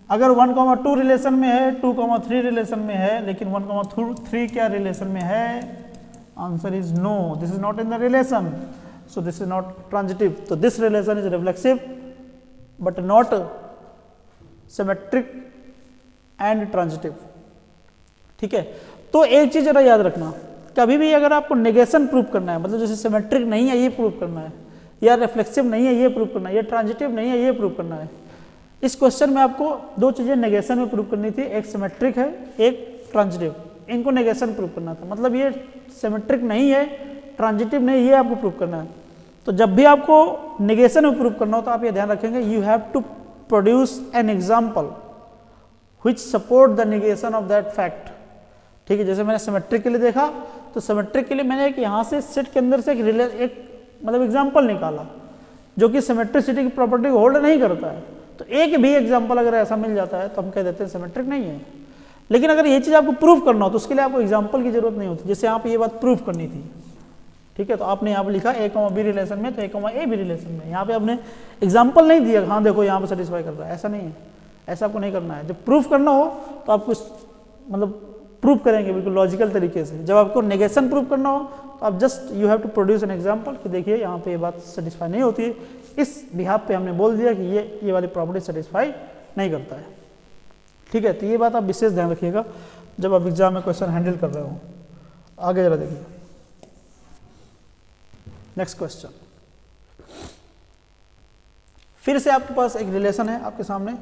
अगर 1, 2 रिलेशन में है, 2, 3 रिलेशन में है, लेकिन 1, 3 क्या रिलेशन में है? Answer is no, this is not in the relation, so this is not transitive. So this relation is reflexive but not symmetric and transitive. ठीक है, तो एक चीज जरा याद रखना, कभी भी अगर आपको नेगेशन प्रूव करना है, मतलब जैसे सिमेट्रिक नहीं है ये प्रूव करना है, या रिफ्लेक्सिव नहीं है ये प्रूव करना है, या ट्रांजिटिव नहीं है ये प्रूव करना है, इस क्वेश्चन में आपको दो चीजें नेगेशन में प्रूव करनी थी, एक सिमेट्रिक है एक ट्रांजिटिव, इनको नेगेशन प्रूव करना था। मतलब ये सिमेट्रिक नहीं है, ट्रांजिटिव नहीं, ये आपको प्रूव करना है। तो जब भी आपको नेगेशन में प्रूव करना हो तो आप ये ध्यान रखेंगे, you have to produce an example which support the negation of that fact. ठीक है, जैसे मैंने सिमेट्रिक के लिए देखा तो सिमेट्रिक के लिए मैंने एक यहाँ से सेट के अंदर से एक मतलब एग्जाम्पल निकाला जो कि सिमेट्रिसिटी की प्रॉपर्टी को होल्ड नहीं करता है। तो एक भी एग्जाम्पल अगर ऐसा मिल जाता है तो हम कह देते हैं सिमेट्रिक नहीं है। लेकिन अगर ये चीज़ आपको प्रूफ करना हो तो उसके लिए आपको एग्जाम्पल की जरूरत नहीं होती। जैसे यहाँ पे ये बात प्रूफ करनी थी, ठीक है, तो आपने यहाँ पे लिखा ए कॉमा बी रिलेशन में, तो ए कॉमा ए भी रिलेशन में। यहाँ पे आपने एग्जाम्पल नहीं दिया, हाँ देखो यहाँ पे सेटिस्फाई कर रहा है, ऐसा नहीं है, ऐसा आपको नहीं करना है। जब प्रूफ करना हो तो आप कुछ मतलब प्रूफ करेंगे बिल्कुल लॉजिकल तरीके से। जब आपको नेगेशन प्रूफ करना हो तो आप just you have to produce an example कि देखिए यहाँ पे ये बात सेटिस्फाई नहीं होती है, इस बिहाफ पे हमने बोल दिया कि ये वाली प्रॉपर्टी सेटिस्फाई नहीं करता है, ठीक है। तो ये बात आप विशेष ध्यान रखिएगा जब आप एग्जाम में क्वेश्चन हैंडल कर रहे हो। आगे जरा देखिए नेक्स्ट क्वेश्चन। फिर से आपके पास एक रिलेशन है आपके सामने,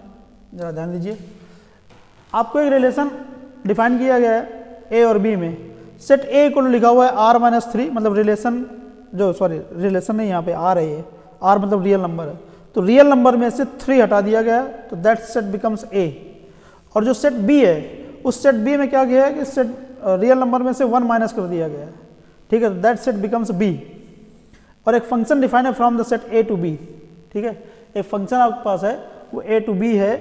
जरा ध्यान दीजिए। आपको एक रिलेशन डिफाइन किया गया है ए और बी में। सेट ए को लिखा हुआ है आर माइनस थ्री, मतलब रिलेशन जो रिलेशन नहीं, यहाँ पे आर है, ये आर मतलब रियल नंबर है, तो रियल नंबर में से 3 हटा दिया गया है, तो दैट सेट बिकम्स ए। और जो सेट बी है उस सेट बी में क्या किया है कि सेट रियल नंबर में से 1 माइनस कर दिया गया है, ठीक है, दैट सेट बिकम्स बी। और एक फंक्शन डिफाइन है from the set A to B, ठीक है, एक फंक्शन आपके पास है वो ए टू बी है।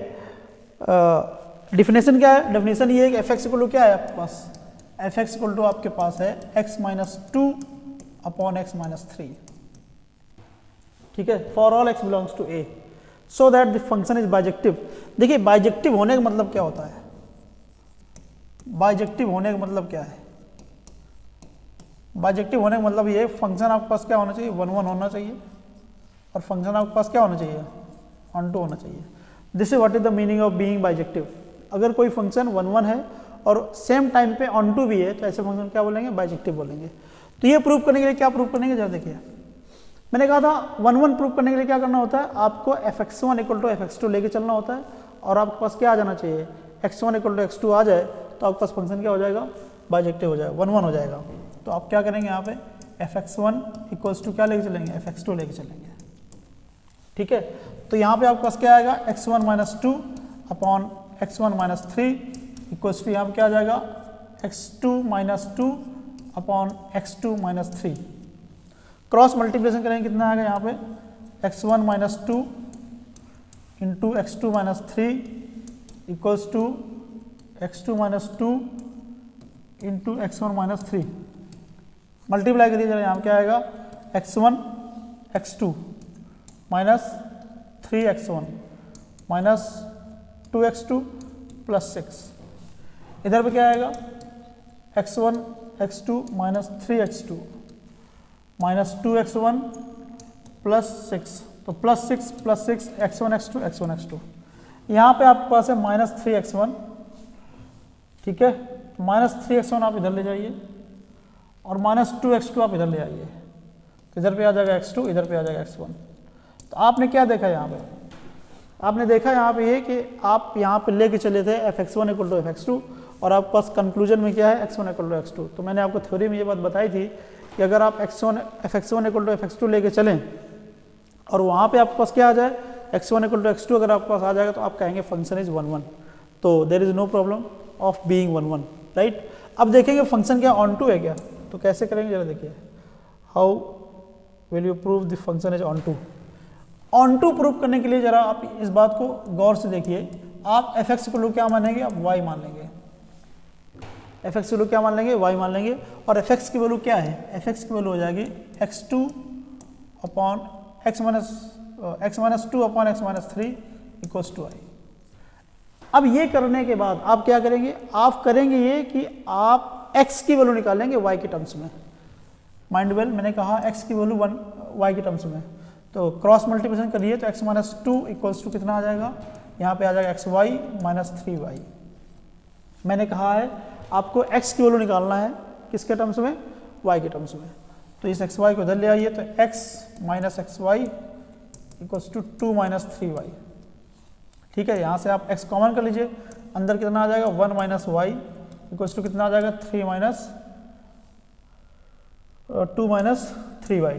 डिफिनेशन क्या है? डेफिनेशन ये है कि एफ एक्स इक्वल टू क्या है आपके पास, एफ एक्स इक्वल टू आपके पास है X minus two upon X minus three, ठीक है, for all X belongs to A so that the function is bijective. देखिए बाइजेक्टिव होने का मतलब क्या होता है, बाइजेक्टिव होने का मतलब क्या है, बाइजेक्टिव होने का मतलब ये फंक्शन आपके पास क्या होना चाहिए, 1 1 होना चाहिए, और फंक्शन आपके पास क्या होना चाहिए, ऑन टू होना चाहिए। This is what is the meaning of being bijective. अगर कोई फंक्शन 1 1 है और सेम टाइम पे ऑन टू भी है तो ऐसे फंक्शन क्या बोलेंगे, बाइजेक्टिव बोलेंगे। तो ये प्रूव करने के लिए क्या प्रूव करने के, जरा देखिए मैंने कहा था 1 1 प्रूव करने के लिए क्या करना होता है, आपको fx1 इक्वल टू fx2 लेके चलना होता है, और आपके पास क्या आ जाना चाहिए, x1 इक्वल टू x2 आ जाए तो आपके पास फंक्शन क्या हो जाएगा, बाइजेक्टिव हो जाएगा, 1 1 हो जाएगा। तो आप क्या करेंगे यहाँ पे fx1 इक्वल्स टू क्या लेके चलेंगे, fx2 लेके चलेंगे, ठीक है। तो यहाँ पे आपके पास क्या आएगा, x1 minus two upon x1 minus three equals to यहाँ पे क्या आ जाएगा, x2 minus two upon x2 minus three. Cross multiplication करेंगे कितना आएगा यहाँ पे, x1 minus two into x2 minus three equals to x2 minus two into x1 minus three. Multiply करिए जरा, यहाँ क्या आएगा, x1 x2 minus 3x1 minus 2x2 plus 6। इधर पे क्या आएगा, x1 x2 minus 3x2 minus 2x1 plus 6, तो plus 6 x1 x2 x1 x2। यहाँ पे आपके पास है माइनस 3x1, ठीक है, माइनस 3x1 आप इधर ले जाइए और माइनस 2x2 आप इधर ले आइए, तो इधर पे आ जाएगा x2, इधर पे आ जाएगा x1। तो आपने क्या देखा यहाँ पे, आपने देखा यहाँ पे ये कि आप यहाँ पे लेके चले थे fx1 इक्वल टू fx2 और आपके पास कंक्लूजन में क्या है, x1 इक्वल टू x2। तो मैंने आपको थ्योरी में ये बात बताई थी कि अगर आप fx1 इक्वल टू fx2 लेके चलें और वहाँ पे आपके पास क्या आ जाए, x1 इक्वल टू x2 अगर आपके पास आ जाएगा तो आप कहेंगे फंक्शन इज 1 1, तो there is no problem of being 1 1, right. अब देखेंगे फंक्शन क्या ऑन टू है क्या, तो कैसे करेंगे जरा देखिए, how will you prove the function is onto. Onto prove करने के लिए जरा आप इस बात को गौर से देखिए, आप एफ एक्स को क्या मानेंगे, आप वाई मान लेंगे, एफ एक्स की क्या मान लेंगे, वाई मान लेंगे, और एफ एक्स की वैल्यू क्या है, एफ एक्स की वैल्यू हो जाएगी x2 upon x minus two upon x minus three equals to I. अब ये करने के बाद आप क्या करेंगे, आप करेंगे ये कि आप x की वैल्यू निकालेंगे y के टर्म्स में। माइंड वेल, मैंने कहा x की वैल्यू 1 y के टर्म्स में, तो क्रॉस मल्टीप्लिकेशन करिए तो x minus two equals to कितना आ जाएगा, यहाँ पे आ जाएगा एक्स वाई माइनस 3y। मैंने कहा है आपको x की वैल्यू निकालना है किसके टर्म्स में, y के टर्म्स में, तो इस एक्स वाई को इधर ले आइए, तो x minus X Y equals to 2 minus 3y, ठीक है। यहाँ से आप x कॉमन कर लीजिए, अंदर कितना आ जाएगा 1 माइनस वाई इक्वल्स टू कितना आ जाएगा 3 minus 2 minus 3y,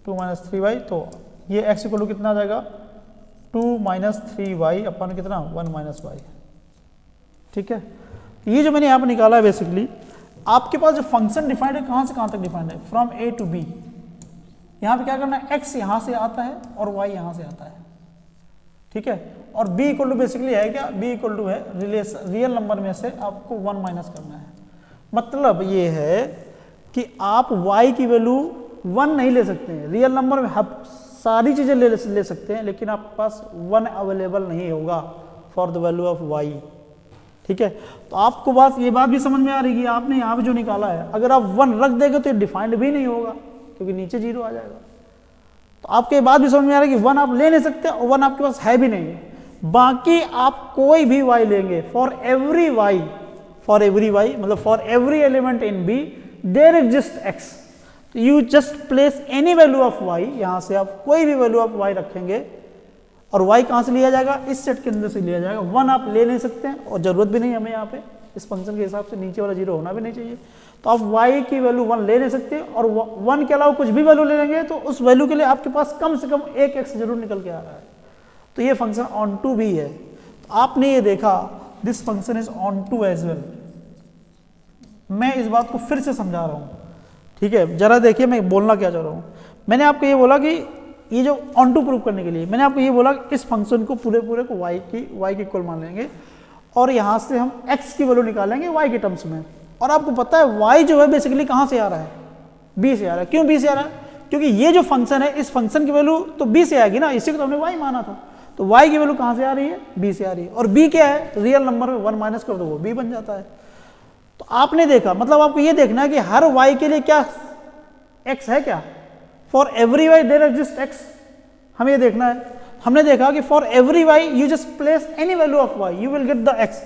2 minus 3y, तो ये x इक्वल टू कितना आ जाएगा 2 माइनस 3y अपन कितना 1 माइनस वाई, ठीक है। ये जो मैंने यहाँ पर निकाला है बेसिकली, आपके पास जो फंक्शन डिफाइंड है कहाँ से कहाँ तक डिफाइंड है, फ्रॉम ए टू बी। यहाँ पे क्या करना है, x यहाँ से आता है और y यहाँ से आता है, ठीक है। और b इक्वल टू बेसिकली है क्या, b इक्वल टू है रियल नंबर में से आपको 1 माइनस करना है। मतलब ये है कि आप y की वैल्यू 1 नहीं ले सकते हैं, रियल नंबर में आप सारी चीज़ें ले सकते हैं, लेकिन आपके पास 1 अवेलेबल नहीं होगा for the value of y। ठीक है, तो आपको बात ये बात भी समझ में आ रही है, आपने यहाँ पे जो निकाला है अगर आप 1 रख देंगे तो ये डिफाइंड भी नहीं होगा क्योंकि नीचे 0 आ जाएगा। तो आपके बात भी समझ में आ रहा है कि 1 आप ले नहीं सकते और 1 आपके पास है भी नहीं है। बाकी आप कोई भी y लेंगे फॉर एवरी y मतलब for every element in b there exist x, तो you just place any value of y, यहां से आप कोई भी वैल्यू ऑफ y रखेंगे और y कहां से लिया जाएगा, इस सेट के अंदर से लिया जाएगा। 1 आप ले नहीं सकते हैं और जरूरत भी नहीं हमें यहाँ पे इस फंक्शन के हिसाब से, नीचे वाला 0 होना भी नहीं चाहिए। तो आप y की वैल्यू 1 ले नहीं सकते और 1 के अलावा कुछ भी वैल्यू ले लेंगे तो उस वैल्यू के लिए आपके पास कम से कम एक x जरूर निकल के आ रहा है। तो ये फंक्शन ऑन टू भी है। तो आपने ये देखा this function is onto as well. मैं इस बात को फिर से समझा रहा हूँ, ठीक है, जरा देखिए मैं बोलना क्या चाह रहा हूँ। मैंने आपको ये बोला कि ये जो ऑन टू प्रूव करने के लिए मैंने आपको ये बोला कि इस फंक्शन को पूरे को y के इक्वल मान लेंगे और यहाँ से हम x की वैल्यू निकालेंगे y के टर्म्स में। और आपको पता है y जो है बेसिकली कहाँ से आ रहा है, b से आ रहा है। क्यों b से आ रहा है, क्योंकि ये जो फंक्शन है इस फंक्शन की वैल्यू तो b से आएगी ना, इसी को तो हमने y माना था। तो y की वैल्यू कहाँ से आ रही है, b से आ रही है। और b क्या है, रियल नंबर में 1 माइनस कर दो वो b बन जाता है। तो आपने देखा, मतलब आपको ये देखना है कि हर y के लिए क्या x है क्या, for every y there exist x, हमें ये देखना है। हमने देखा कि for every y you just place any value of y you will get the x,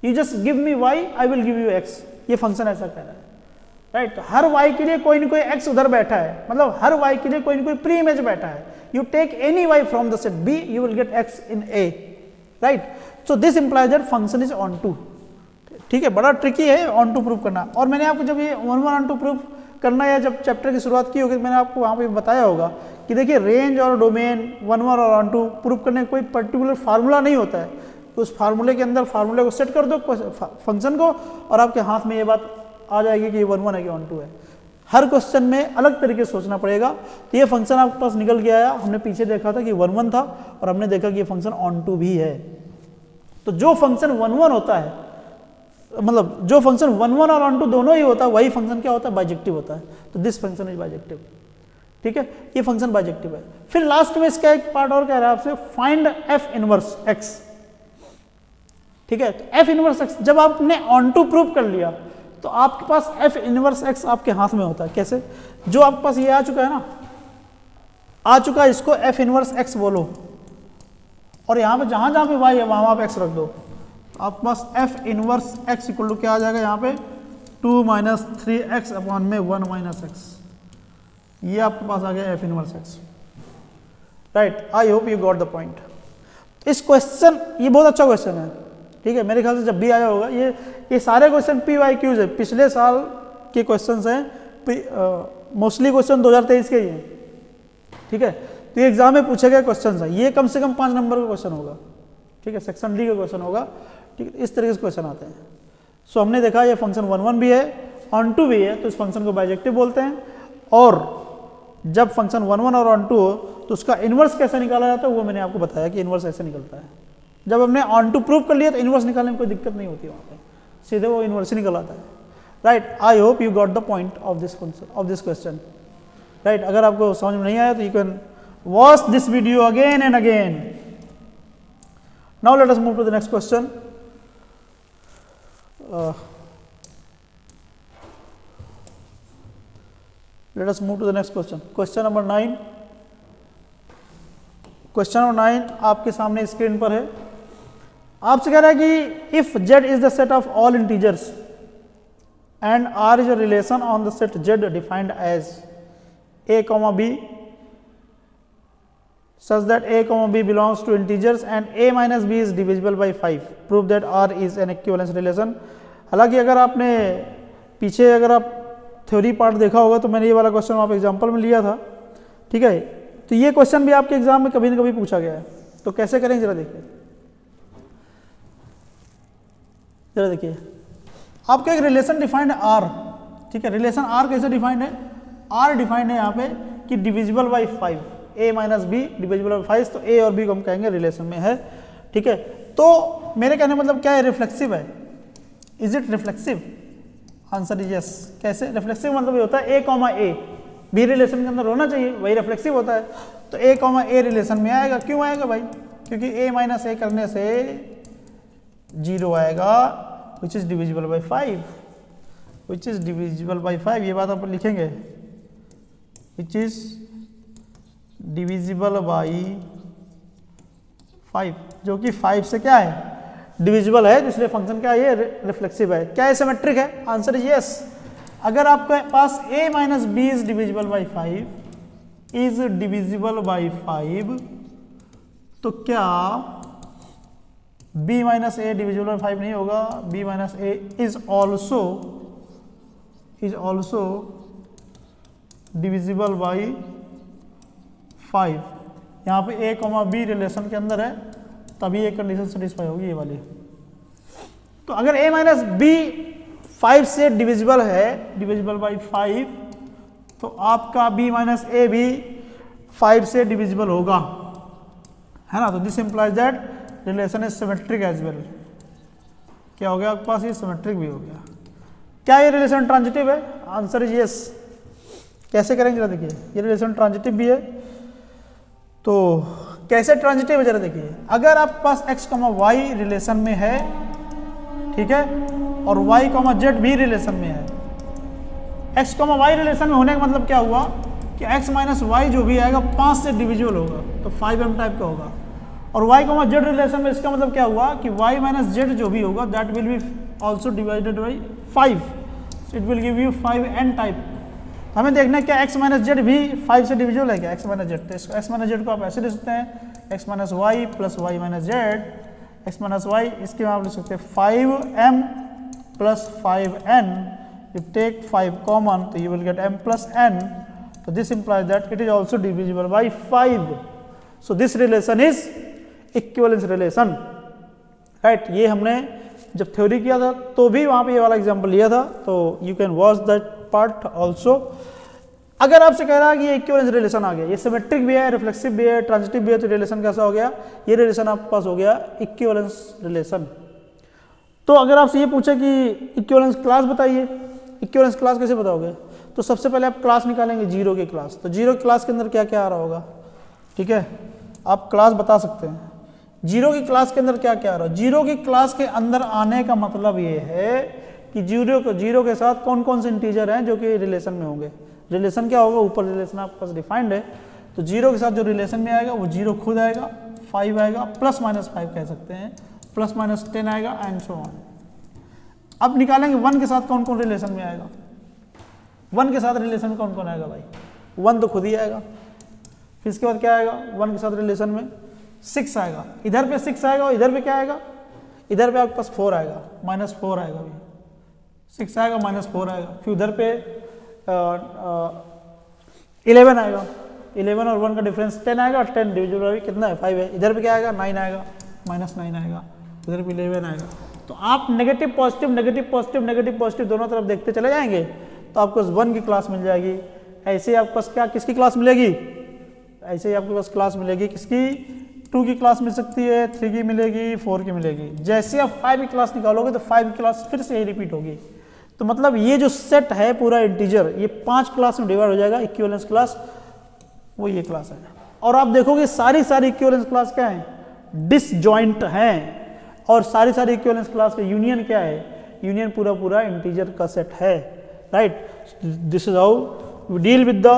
you just give me y I will give you x। ये फंक्शन ऐसा कह रहा है, राइट। हर y के लिए कोई ना कोई x उधर बैठा है, मतलब हर y के लिए कोई ना कोई प्री इमेज बैठा है। You take any y from the set b you will get x in a, right. So this implies that function is onto. ठीक है, बड़ा ट्रिकी है ऑन टू प्रूव करना। और मैंने आपको जब ये 1 ऑन टू प्रूव करना या जब चैप्टर की शुरुआत की होगी मैंने आपको वहाँ पे बताया होगा कि देखिए रेंज और डोमेन 1 और ऑन टू प्रूव करने का कोई पर्टिकुलर फार्मूला नहीं होता है। उस फार्मूले के अंदर फार्मूले को सेट कर दो फंक्शन को और आपके हाथ में ये बात आ जाएगी कि ये 1 है कि ऑन टू है। हर क्वेश्चन में अलग तरीके से सोचना पड़ेगा। तो ये फंक्शन आपके पास निकल के आया, हमने पीछे देखा था कि 1 था और हमने देखा कि ये फंक्शन ऑन टू भी है। तो जो फंक्शन 1 होता है, मतलब जो फंक्शन 1 और ऑन टू दोनों ही होता है, वही फंक्शन क्या होता है, बाइजेक्टिव होता है। तो दिस फंक्शन इज बाइजेक्टिव। ठीक है, ये फंक्शन बाइजेक्टिव है। फिर लास्ट में इसका एक पार्ट और कह रहा है आपसे, फाइंड एफ इनवर्स एक्स। ठीक है, तो एफ इनवर्स एक्स जब आपने ऑन टू प्रूव कर लिया तो आपके पास एफ इनवर्स एक्स आपके हाथ में होता है। कैसे, जो आपके पास ये आ चुका है ना, आ चुका है, इसको एफ इनवर्स एक्स बोलो और यहाँ पे जहां जहां पे वाई है वहां पे एक्स रख दो। आपके पास f inverse x equal to क्या आ जाएगा, यहाँ पे 2 माइनस 3x अपॉन में 1 माइनस एक्स। ये आपके पास आ गया F inverse x, right. I hope you got the point. इस क्वेश्चन, ये बहुत अच्छा क्वेश्चन है, ठीक है। मेरे ख्याल से जब भी आया होगा ये सारे क्वेश्चन PYQs है, पिछले साल के क्वेश्चन हैं, मोस्टली क्वेश्चन 2023 के ही हैं। ठीक है, तो ये एग्जाम में पूछे गए क्वेश्चन है, ये कम से कम 5 नंबर का क्वेश्चन होगा। ठीक है, सेक्शन डी का क्वेश्चन होगा। ठीक है, इस तरीके से क्वेश्चन आते हैं। सो हमने देखा ये फंक्शन 1 भी है, ऑन टू भी है, तो इस फंक्शन को बाइजेक्टिव बोलते हैं। और जब फंक्शन 1 और ऑन टू हो तो उसका इनवर्स कैसे निकाला जाता है वो मैंने आपको बताया कि इनवर्स ऐसे निकलता है। जब हमने ऑन टू प्रूव कर लिया तो इनवर्स निकालने में कोई दिक्कत नहीं होती, वहाँ पे सीधे वो इनवर्स ही निकल आता है, right. I hope you got the point of this question, right. अगर आपको समझ में नहीं आया तो you can watch this video again and again. Now let us move to the next question. Let us move to the next question. Question number 9. Question number 9 आपके सामने screen पर है। आपसे कह रहा है कि if z is the set of all integers and r is a relation on the set z defined as a comma b such that a comma b belongs to integers and a minus b is divisible by 5, prove that r is an equivalence relation। हालांकि अगर आपने पीछे अगर आप theory part देखा होगा तो मैंने ये वाला क्वेश्चन वहाँ पे एग्जांपल में लिया था। ठीक है, तो ये क्वेश्चन भी आपके एग्जाम में कभी ना कभी पूछा गया है। तो कैसे करेंगे जरा देखिए, आपका एक रिलेशन डिफाइंड है r। ठीक है, रिलेशन r कैसे डिफाइंड है, r डिफाइंड है यहाँ पे कि divisible by 5, a minus be divisible by 5, तो a और b को हम कहेंगे रिलेशन में है, ठीक है। तो मेरे कहने का मतलब क्या है, रिफ्लेक्सिव है। Is it reflexive? Answer is yes. कैसे रिफ्लेक्सिव? मतलब ये होता है a comma a B relation के अंदर होना चाहिए, वही रिफ्लेक्सिव होता है। तो a कॉमा a रिलेशन में आएगा। क्यों आएगा भाई? क्योंकि a माइनस a करने से 0 आएगा, which is divisible by 5, which is divisible by 5, ये बात आप लिखेंगे, विच इज डिविजिबल बाई 5, जो कि 5 से क्या है, डिविजिबल है, तो इसलिए फंक्शन क्या है, ये रिफ्लेक्सिव है। क्या है, सिमेट्रिक है? Answer is yes. अगर आपके पास a minus B is divisible by 5, is divisible by 5, तो क्या b minus A divisible by 5 नहीं होगा? b minus A is also divisible by 5। यहाँ पे a कॉमा बी रिलेशन के अंदर है, तभी ये कंडीशन सेटिस्फाई होगी, ये वाली। तो अगर a माइनस बी 5 से डिविजिबल है, डिविजिबल बाई 5, तो आपका b माइनस ए भी 5 से डिविजिबल होगा, है ना। तो this implies that relation is symmetric as well. क्या हो गया आपके पास, ये सिमेट्रिक भी हो गया। क्या ये रिलेशन ट्रांजिटिव है? Answer is yes. कैसे करेंगे जरा देखिए, ये रिलेशन ट्रांजिटिव भी है। तो कैसे ट्रांजिटिव है जरा देखिए, अगर आपके पास x, y रिलेशन में है, ठीक है, और y, z भी रिलेशन में है। x, y रिलेशन में होने का मतलब क्या हुआ कि x माइनस वाई जो भी आएगा 5 से डिविजिबल होगा, तो 5m टाइप का होगा। और y, z रिलेशन में इसका मतलब क्या हुआ कि y माइनस z जो भी होगा that will be also divided by 5, it will give you 5n type. तो हमें देखना है क्या x माइनस जेड भी 5 से डिविजिबल है क्या, x माइनस जेड। तो इसको x माइनस जेड को आप ऐसे लिख सकते हैं, x minus y plus y minus z, x minus y, इसके आप लिख सकते हैं 5m plus 5n, you take 5 common तो you will get m plus n, तो this implies that it is also divisible by 5। So this relation is equivalence relation, right. ये हमने जब थ्योरी किया था तो भी वहां पे ये वाला एग्जांपल लिया था, तो you can watch that part also. अगर आपसे कह रहा है कि ये इक्विवेलेंस रिलेशन आ गया, ये सिमेट्रिक भी है, रिफ्लेक्सिव भी है, ट्रांजिटिव भी है, तो रिलेशन कैसा हो गया, ये रिलेशन आपके पास हो गया इक्विवेलेंस रिलेशन। तो अगर आपसे ये पूछे कि इक्विवेलेंस क्लास बताइए, इक्विवेलेंस क्लास कैसे बताओगे, तो सबसे पहले आप क्लास निकालेंगे जीरो की क्लास। तो जीरो की क्लास के अंदर क्या क्या आ रहा होगा, ठीक है, आप क्लास बता सकते हैं। जीरो की क्लास के अंदर क्या क्या आ रहा है, जीरो की क्लास के अंदर आने का मतलब ये है कि जीरो के साथ कौन कौन से इंटीजर हैं जो कि रिलेशन में होंगे। रिलेशन क्या होगा, ऊपर रिलेशन आपके पास डिफाइंड है, तो जीरो के साथ जो रिलेशन में आएगा वो जीरो खुद आएगा, 5 आएगा, प्लस माइनस 5 कह सकते हैं, प्लस माइनस 10 आएगा एंड सो ऑन। अब निकालेंगे 1 के साथ कौन कौन रिलेशन में आएगा, 1 के साथ रिलेशन में कौन कौन आएगा भाई, 1 तो खुद ही आएगा। फिर इसके बाद क्या आएगा, 1 के साथ रिलेशन में 6 आएगा, इधर पे 6 आएगा और इधर पे क्या आएगा, इधर पे आपके पास 4 आएगा, माइनस 4 आएगा भाई, 6 आएगा माइनस 4 आएगा। फिर उधर पे 11 आएगा, 11 और 1 का डिफरेंस 10 आएगा, और 10 डिविजिबल बाई कितना है, 5 है। इधर पे क्या आएगा, 9 आएगा, माइनस 9 आएगा, इधर पे 11 आएगा। तो आप negative positive negative positive negative positive दोनों तरफ देखते चले जाएंगे, तो आपको 1 की क्लास मिल जाएगी। ऐसे ही आपके पास क्या किसकी क्लास मिलेगी, ऐसे ही आपके पास क्लास मिलेगी किसकी, 2 की क्लास मिल सकती है, 3 की मिलेगी, 4 की मिलेगी। जैसे आप 5 की क्लास निकालोगे तो 5 की क्लास फिर से यही रिपीट होगी। तो मतलब ये जो सेट है पूरा इंटीजर, ये 5 क्लास में डिवाइड हो जाएगा, इक्विवेलेंस क्लास वो ये क्लास है। और आप देखोगे सारी इक्विवेलेंस क्लास क्या है, डिसजॉइंट हैं, और सारी इक्विवेलेंस क्लास का यूनियन क्या है, यूनियन पूरा इंटीजर का सेट है, right. This is how we deal with the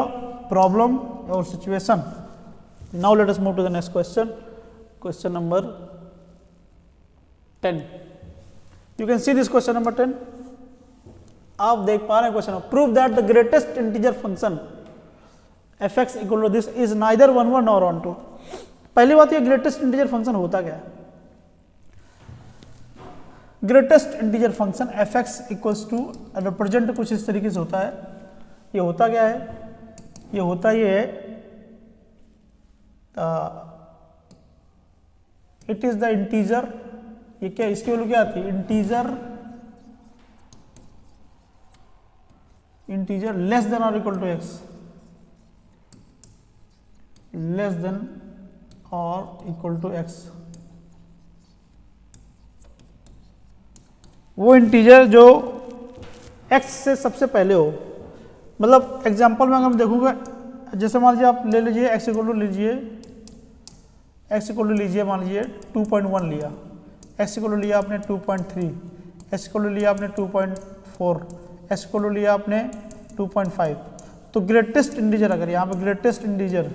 problem or situation. Now let us move to the next question, question number 10. You can see this question number 10. आप देख पा रहे हैं question, prove that the greatest integer function fx equal to this is neither 1 1 nor 1 2। पहली बात ये greatest integer function होता क्या है, greatest integer function fx equals to represent कुछ इस तरीके से होता है। ये होता क्या है, ये होता ये है इट इज द इंटीजर, ये क्या इसकी वैल्यू क्या आती है, integer less than or equal to X, less than or equal to x, वो इंटीजर जो x से सबसे पहले हो। मतलब एग्जांपल में अगर हम देखूंगा, जैसे मान लीजिए आप ले लीजिए x इक्वल टू लीजिए मान लीजिए 2.1 लिया, x इक्वल टू लिया आपने 2.3, x इक्वल टू लिया आपने 2.4, x इक्वल टू लिया आपने 2.5। तो ग्रेटेस्ट इंटीजर, अगर यहाँ पे ग्रेटेस्ट इंटीजर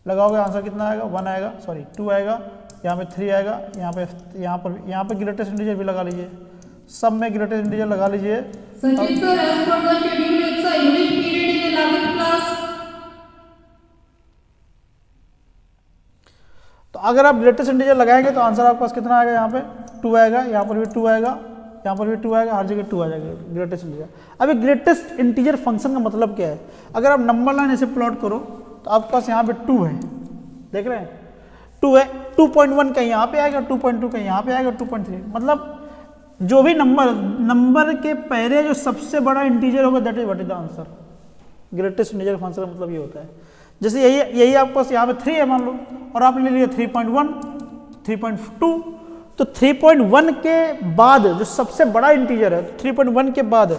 लगाओगे आंसर कितना आएगा, 1 आएगा, सॉरी 2 आएगा, यहाँ पे 3 आएगा, यहाँ पे ग्रेटेस्ट इंटीजर भी लगा लीजिए, सब में ग्रेटेस्ट इंटीजर लगा लीजिए। Sanjit sir, as per the schedule, it's a unit period in 11th class. तो अगर आप ग्रेटेस्ट इंटीजर लगाएंगे तो आंसर आपके पास कितना आएगा, यहाँ पे 2 आएगा, यहाँ पर भी 2 आएगा, यहाँ पर भी 2 आएगा, हर जगह 2 आ जाएगा ग्रेटेस्ट इंटीजर। अब ग्रेटेस्ट इंटीजर फंक्शन का मतलब क्या है, अगर आप नंबर लाइन ऐसे प्लॉट करो तो आपके पास यहाँ पे 2 है, देख रहे हैं 2 है, 2.1 कहीं यहाँ पे आएगा, 2.2 कहीं यहाँ पे आएगा, 2.3, मतलब जो भी नंबर के पहले जो सबसे बड़ा इंटीजर होगा that is what is the answer. Greatest integer function का मतलब ये होता है। जैसे यही आपके पास यहाँ पे 3 है मान लो, और आपने ले लिया 3.1, 3.2, तो 3.1 के बाद जो सबसे बड़ा इंटीजर है, 3.1 के बाद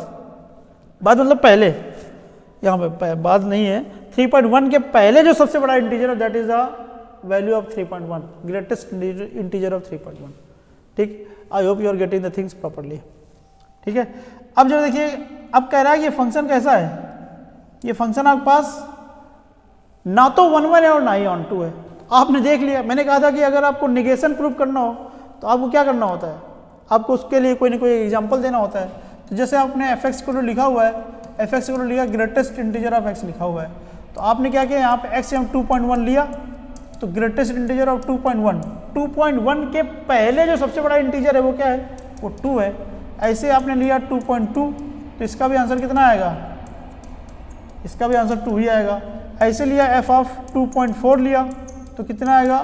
मतलब पहले, यहाँ पे बाद नहीं है, 3.1 के पहले जो सबसे बड़ा इंटीजर है that is the value of 3.1, greatest integer of 3.1। ठीक, I hope you are getting the things properly. ठीक है, अब जो देखिए, अब कह रहा है कि ये फंक्शन कैसा है, ये फंक्शन आपके पास ना तो 1 है और ना ही ऑन टू है। आपने देख लिया, मैंने कहा था कि अगर आपको निगेशन प्रूव करना हो तो आपको क्या करना होता है, आपको उसके लिए कोई ना कोई एग्जांपल देना होता है। तो जैसे आपने fx को लिखा हुआ है, fx को लिखा ग्रेटेस्ट इंटीजर ऑफ x लिखा हुआ है, तो आपने क्या किया, यहाँ पे x हम 2.1 लिया, तो ग्रेटेस्ट इंटीजर ऑफ 2.1 के पहले जो सबसे बड़ा इंटीजर है वो क्या है, वो 2 है। ऐसे आपने लिया 2.2, तो इसका भी आंसर कितना आएगा, इसका भी आंसर 2 ही आएगा। ऐसे लिया f ऑफ 2.4 लिया, तो कितना आएगा,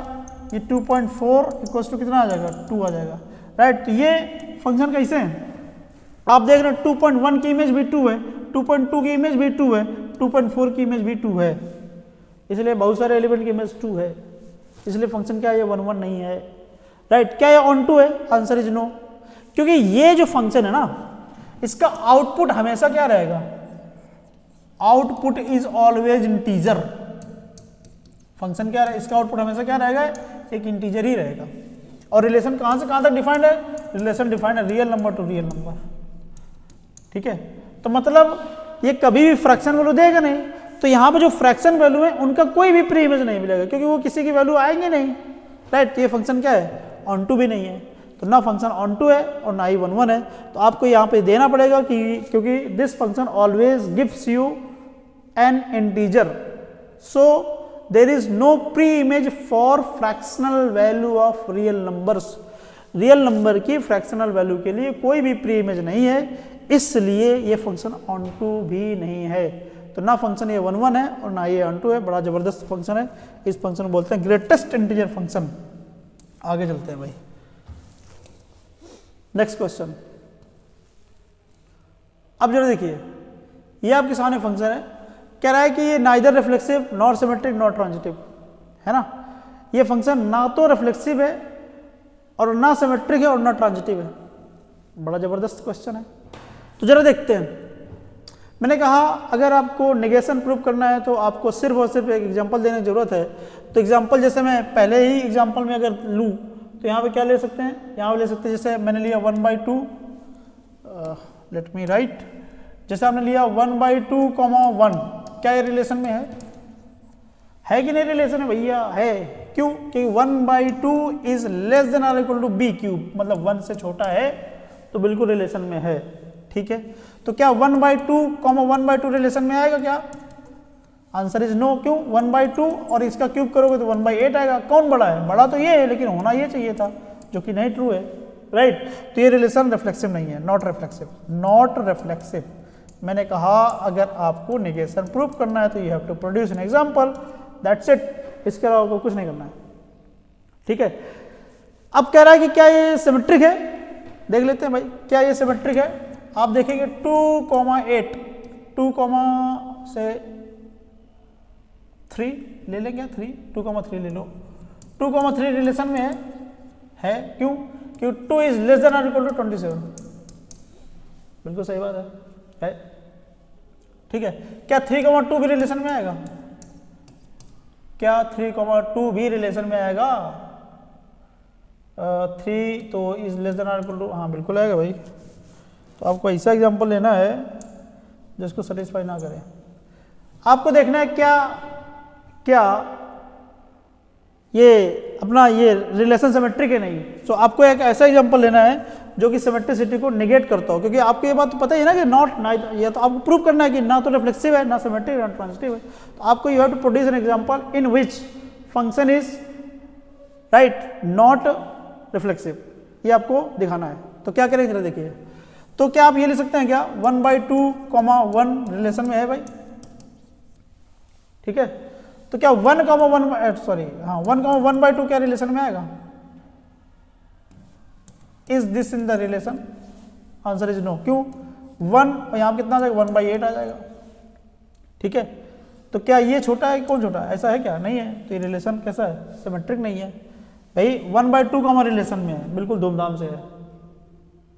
ये 2.4 इक्वल्स टू कितना आ जाएगा, 2 आ जाएगा। राइट, ये फंक्शन कैसे है, आप देख रहे हैं 2.1 की इमेज भी 2 है, 2.2 की इमेज भी 2 है, 2.4 की इमेज भी 2 है, इसलिए बहुत सारे एलिमेंट की इमेज 2 है, इसलिए फंक्शन क्या है, ये 1 1 नहीं है। राइट, क्या ये ऑन टू है, आंसर इज नो, क्योंकि ये जो फंक्शन है ना, इसका आउटपुट हमेशा क्या रहेगा, output is always integer. Function क्या है, इसका आउटपुट हमेशा क्या रहेगा, एक इंटीजर ही रहेगा। और रिलेशन कहां से कहां तक डिफाइंड है, रिलेशन डिफाइंड है real number two real number. ठीक है, तो मतलब ये कभी भी फ्रैक्शन वैल्यू देगा नहीं, तो यहाँ पे जो फ्रैक्शन वैल्यू है उनका कोई भी प्री इमेज नहीं मिलेगा, क्योंकि वो किसी की वैल्यू आएंगे नहीं। राइट, ये फंक्शन क्या है, ऑन टू भी नहीं है, तो ना फंक्शन ऑन टू है और ना ही 1 1 है। तो आपको यहाँ पे देना पड़ेगा कि क्योंकि this function always gives you an integer, so there is no pre image for fractional value of real numbers. Real number की फ्रैक्शनल वैल्यू के लिए कोई भी प्री इमेज नहीं है, इसलिए ये फंक्शन ऑन टू भी नहीं है। तो ना फंक्शन ये 1 1 है और ना ये ऑन टू है। बड़ा जबरदस्त फंक्शन है, इस फंक्शन को बोलते हैं ग्रेटेस्ट इंटीजर फंक्शन। आगे चलते हैं भाई, नेक्स्ट क्वेश्चन। अब जरा देखिए, ये आपके सामने फंक्शन है, कह रहा है कि ये neither reflexive not symmetric not transitive है ना। ये फंक्शन ना तो रिफ्लेक्सिव है और ना सिमेट्रिक है और ना ट्रांजिटिव है। बड़ा जबरदस्त क्वेश्चन है, तो जरा देखते हैं। मैंने कहा अगर आपको नेगेशन प्रूव करना है तो आपको सिर्फ और सिर्फ एक एग्जांपल देने की जरूरत है। तो एग्जांपल जैसे मैं पहले ही एग्जांपल में अगर लूँ तो यहाँ पे क्या ले सकते हैं, यहाँ पे ले सकते हैं जैसे मैंने लिया 1/2, लेट मी राइट, जैसे आपने लिया 1/2, 1, क्या ये रिलेशन में है कि नहीं रिलेशन है भैया, है। क्यों, क्योंकि 1/2 is less than or equal to B cube, मतलब 1 से छोटा है तो बिल्कुल रिलेशन में है। ठीक है, तो क्या 1/2, 1/2 रिलेशन में आएगा क्या, आंसर इज नो। क्यों, 1/2 और इसका क्यूब करोगे तो 1/8 आएगा। कौन बड़ा है, बड़ा तो ये है, लेकिन होना ये चाहिए था, जो कि नहीं ट्रू है। राइट, तो ये रिलेशन रिफ्लेक्सिव नहीं है, नॉट रिफ्लेक्सिव, नॉट रिफ्लेक्सिव। मैंने कहा अगर आपको नेगेशन प्रूव करना है तो you have to produce an example, that's it, इसके अलावा आपको कुछ नहीं करना है। ठीक है, अब कह रहा है कि क्या ये सिमेट्रिक है, देख लेते हैं भाई क्या ये सिमेट्रिक है। आप देखेंगे 2, 8, 2, से 3 ले लें क्या, 3 2,3 ले लो। 2,3 रिलेशन में है क्यों? क्योंकि 2 is less than or equal to 27। बिल्कुल सही बात है, ठीक है। क्या 3,2 भी रिलेशन में आएगा? क्या 3,2 भी रिलेशन में आएगा? 3 तो is less than or equal to, हाँ बिल्कुल आएगा भाई। तो आपको ऐसा एग्जांपल लेना है जिसको सेटिस्फाई ना करे। आपको देखना है क्या क्या ये अपना ये रिलेशन सिमेट्रिक है नहीं। तो आपको एक ऐसा एग्जांपल लेना है जो कि सिमेट्रिसिटी को निगेट करता हो, क्योंकि आपको ये बात तो पता ही है ना कि नॉट ना, ये तो आपको प्रूव करना है कि ना तो रिफ्लेक्सिव है, ना सिमेट्रिक, ना ट्रांजिटिव है। तो आपको you have to produce an example in which function is right not reflexive, ये आपको दिखाना है। तो क्या करेंगे जरा देखिए। तो क्या आप ये ले सकते हैं क्या 1/2, 1 रिलेशन में है भाई, ठीक है। तो क्या 1,1 सॉरी हाँ 1,1/2 क्या रिलेशन में आएगा? Is this in the relation? Answer is no. क्यों? 1 और यहाँ कितना आ जाएगा 1/8 आ जाएगा, ठीक है। तो क्या ये छोटा है? कौन छोटा है? ऐसा है क्या? नहीं है। तो ये रिलेशन कैसा है? सिमेट्रिक नहीं है भाई। 1/2 का हमारा रिलेशन में है, बिल्कुल धूमधाम से है,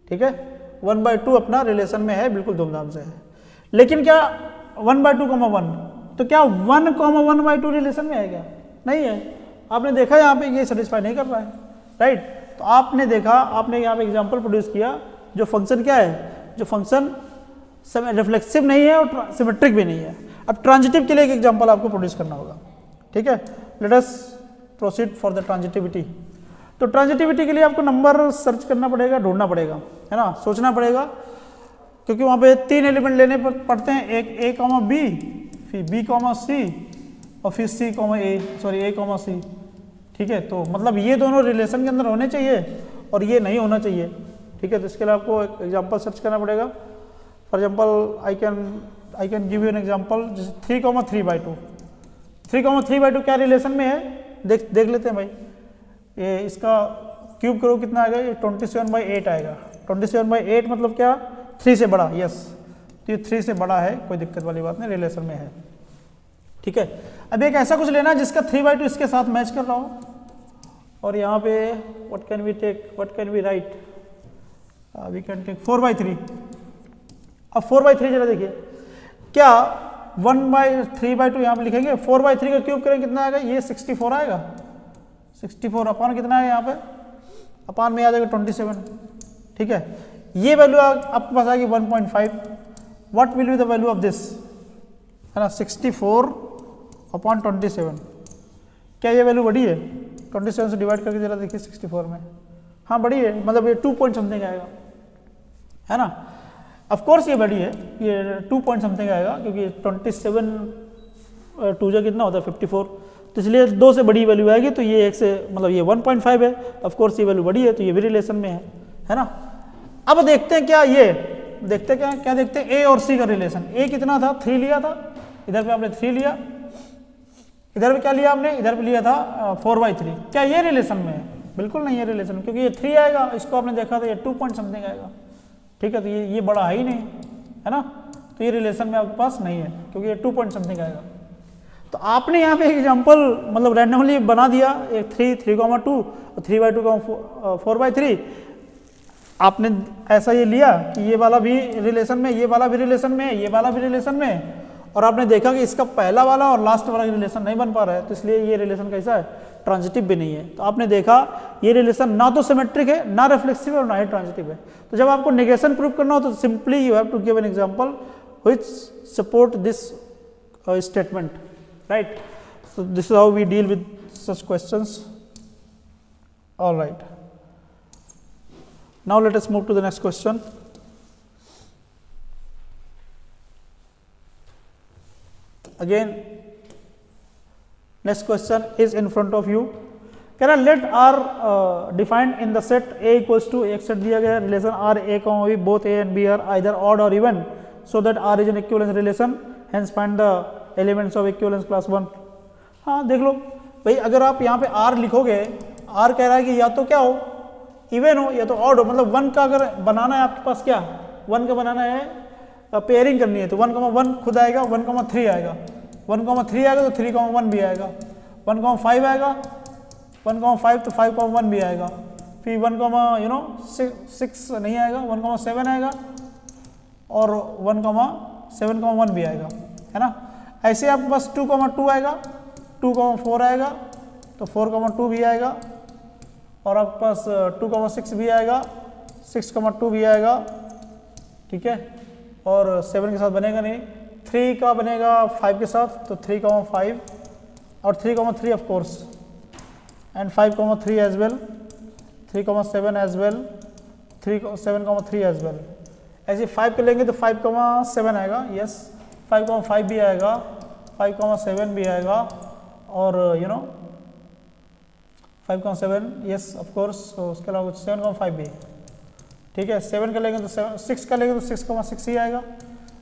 ठीक है। 1/2 अपना रिलेशन में है, बिल्कुल धूमधाम से है। लेकिन क्या 1/2, 1 तो क्या 1,1/2 रिलेशन में है क्या? नहीं है। आपने देखा यहाँ पे ये सेटिस्फाई नहीं कर रहा है, राइट। तो आपने देखा, आपने यहाँ पे एग्जांपल प्रोड्यूस किया जो फंक्शन क्या है, जो फंक्शन रिफ्लेक्सिव नहीं है और सिमेट्रिक भी नहीं है। अब ट्रांजिटिव के लिए एक एग्जांपल आपको प्रोड्यूस करना होगा, ठीक है। Let us proceed for the transitivity. तो ट्रांजिटिविटी के लिए आपको नंबर सर्च करना पड़ेगा, ढूंढना पड़ेगा, है ना, सोचना पड़ेगा, क्योंकि वहाँ पे 3 एलिमेंट लेने पड़ते हैं, एक A, B, फिर B, C और फिर C, A, sorry A, C, ठीक है। तो मतलब ये दोनों रिलेशन के अंदर होने चाहिए और ये नहीं होना चाहिए, ठीक है। तो इसके लिए आपको एक एग्जांपल सर्च करना पड़ेगा। For example I can give you an example, जैसे 3,3/2। 3,3/2 क्या रिलेशन में है? देख लेते हैं भाई। ये इसका क्यूब करो कितना आएगा? ये 27/8 आएगा। 27/8 मतलब क्या? 3 से बड़ा, यस। तो ये 3 से बड़ा है, कोई दिक्कत वाली बात नहीं, रिलेशन में है, ठीक है। अब एक ऐसा कुछ लेना जिसका 3/2 इसके साथ मैच कर रहा हो, और यहाँ पे what can we take, what can we write, we can take 4/3। अब 4/3 जरा देखिए, क्या 1/3/2 यहाँ पे लिखेंगे, 4/3 का क्यूब करेंगे कितना आएगा? ये 64 आएगा। 64 अपान कितना है यहाँ पे? अपान में आ जाएगा 27, ठीक है। ये वैल्यू आपके पास आएगी 1.5। What will be the value of this, है ना, 64/27। क्या ये वैल्यू बड़ी है? 27 से डिवाइड करके जरा देखिए 64 में, हाँ बड़ी है, मतलब ये 2 पॉइंट समथिंग आएगा, है ना। ऑफ कोर्स ये बड़ी है, ये 2 पॉइंट समथिंग आएगा, क्योंकि 27 2 जा कितना होता है 54, तो इसलिए 2 से बड़ी वैल्यू आएगी। तो ये 1 से मतलब ये 1.5 है, ऑफ कोर्स ये वैल्यू बड़ी है, तो ये भी रिलेशन में है ना। अब देखते हैं क्या ये देखते क्या देखते हैं, ए और सी का रिलेशन। ए कितना था? 3 लिया था, इधर पे आपने 3 लिया, इधर पे क्या लिया आपने? इधर पे लिया था 4/3। क्या ये रिलेशन में है? बिल्कुल नहीं है रिलेशन, क्योंकि ये 3 आएगा, इसको आपने देखा था ये 2 पॉइंट समथिंग आएगा, ठीक है। तो ये बड़ा है ही नहीं, है ना, तो ये रिलेशन में आपके पास नहीं है, क्योंकि ये 2 पॉइंट समथिंग आएगा। तो आपने यहाँ पे एग्जाम्पल मतलब रैंडमली बना दिया, एक 3, 3,2 और 3/2, 4/3। आपने ऐसा ये लिया कि ये वाला भी रिलेशन में, ये वाला भी रिलेशन में, ये वाला भी रिलेशन में, और आपने देखा कि इसका पहला वाला और लास्ट वाला रिलेशन नहीं बन पा रहा है, तो इसलिए ये रिलेशन कैसा है? ट्रांजिटिव भी नहीं है। तो आपने देखा ये रिलेशन ना तो सिमेट्रिक है, ना रिफ्लेक्सिव है और ना ही ट्रांजिटिव है। तो जब आपको नेगेशन प्रूव करना हो तो simply you have to give an example which support this statement, right. So this is how we deal with such questions. All right, now let us move to the next question. Again, next question is in front of you. Can I let R defined in the set A equals to एक set दिया गया relation R A comma B, both A and B are either odd or even, so that R is an equivalence relation, hence find the elements of equivalence class 1. हाँ देख लो भाई, अगर आप यहाँ पे R लिखोगे, R कह रहा है कि या तो क्या हो, इवन हो या तो ऑड हो, मतलब 1 का अगर बनाना है आपके पास, क्या 1 का बनाना है, पेयरिंग करनी है, तो 1,1 खुद आएगा, 1,3 आएगा, 1,3 आएगा तो 3,1 भी आएगा, 1,5 आएगा 1,5 तो 5,1 भी आएगा, फिर 1,6 नहीं आएगा, 1,7 आएगा और 1,7,1 भी आएगा, है ना। ऐसे आपके पास 2,2 आएगा, 2,4 आएगा तो 4,2 भी आएगा और आपके पास 2,6 भी आएगा, 6,2 भी आएगा, ठीक है। और 7 के साथ बनेगा नहीं, 3 का बनेगा 5 के साथ तो 3,5 और 3,3 of course and 5,3 as well, 3,7 as well, 7,3 as well. ऐसे 5 के लेंगे तो 5,7 आएगा, यस, 5,5 भी आएगा, 5,7 भी आएगा और 5,7 यस ऑफ कोर्स, तो उसके अलावा 7,5 भी, ठीक है। 7 का लेंगे तो 6 का लेंगे तो 6,6 ही आएगा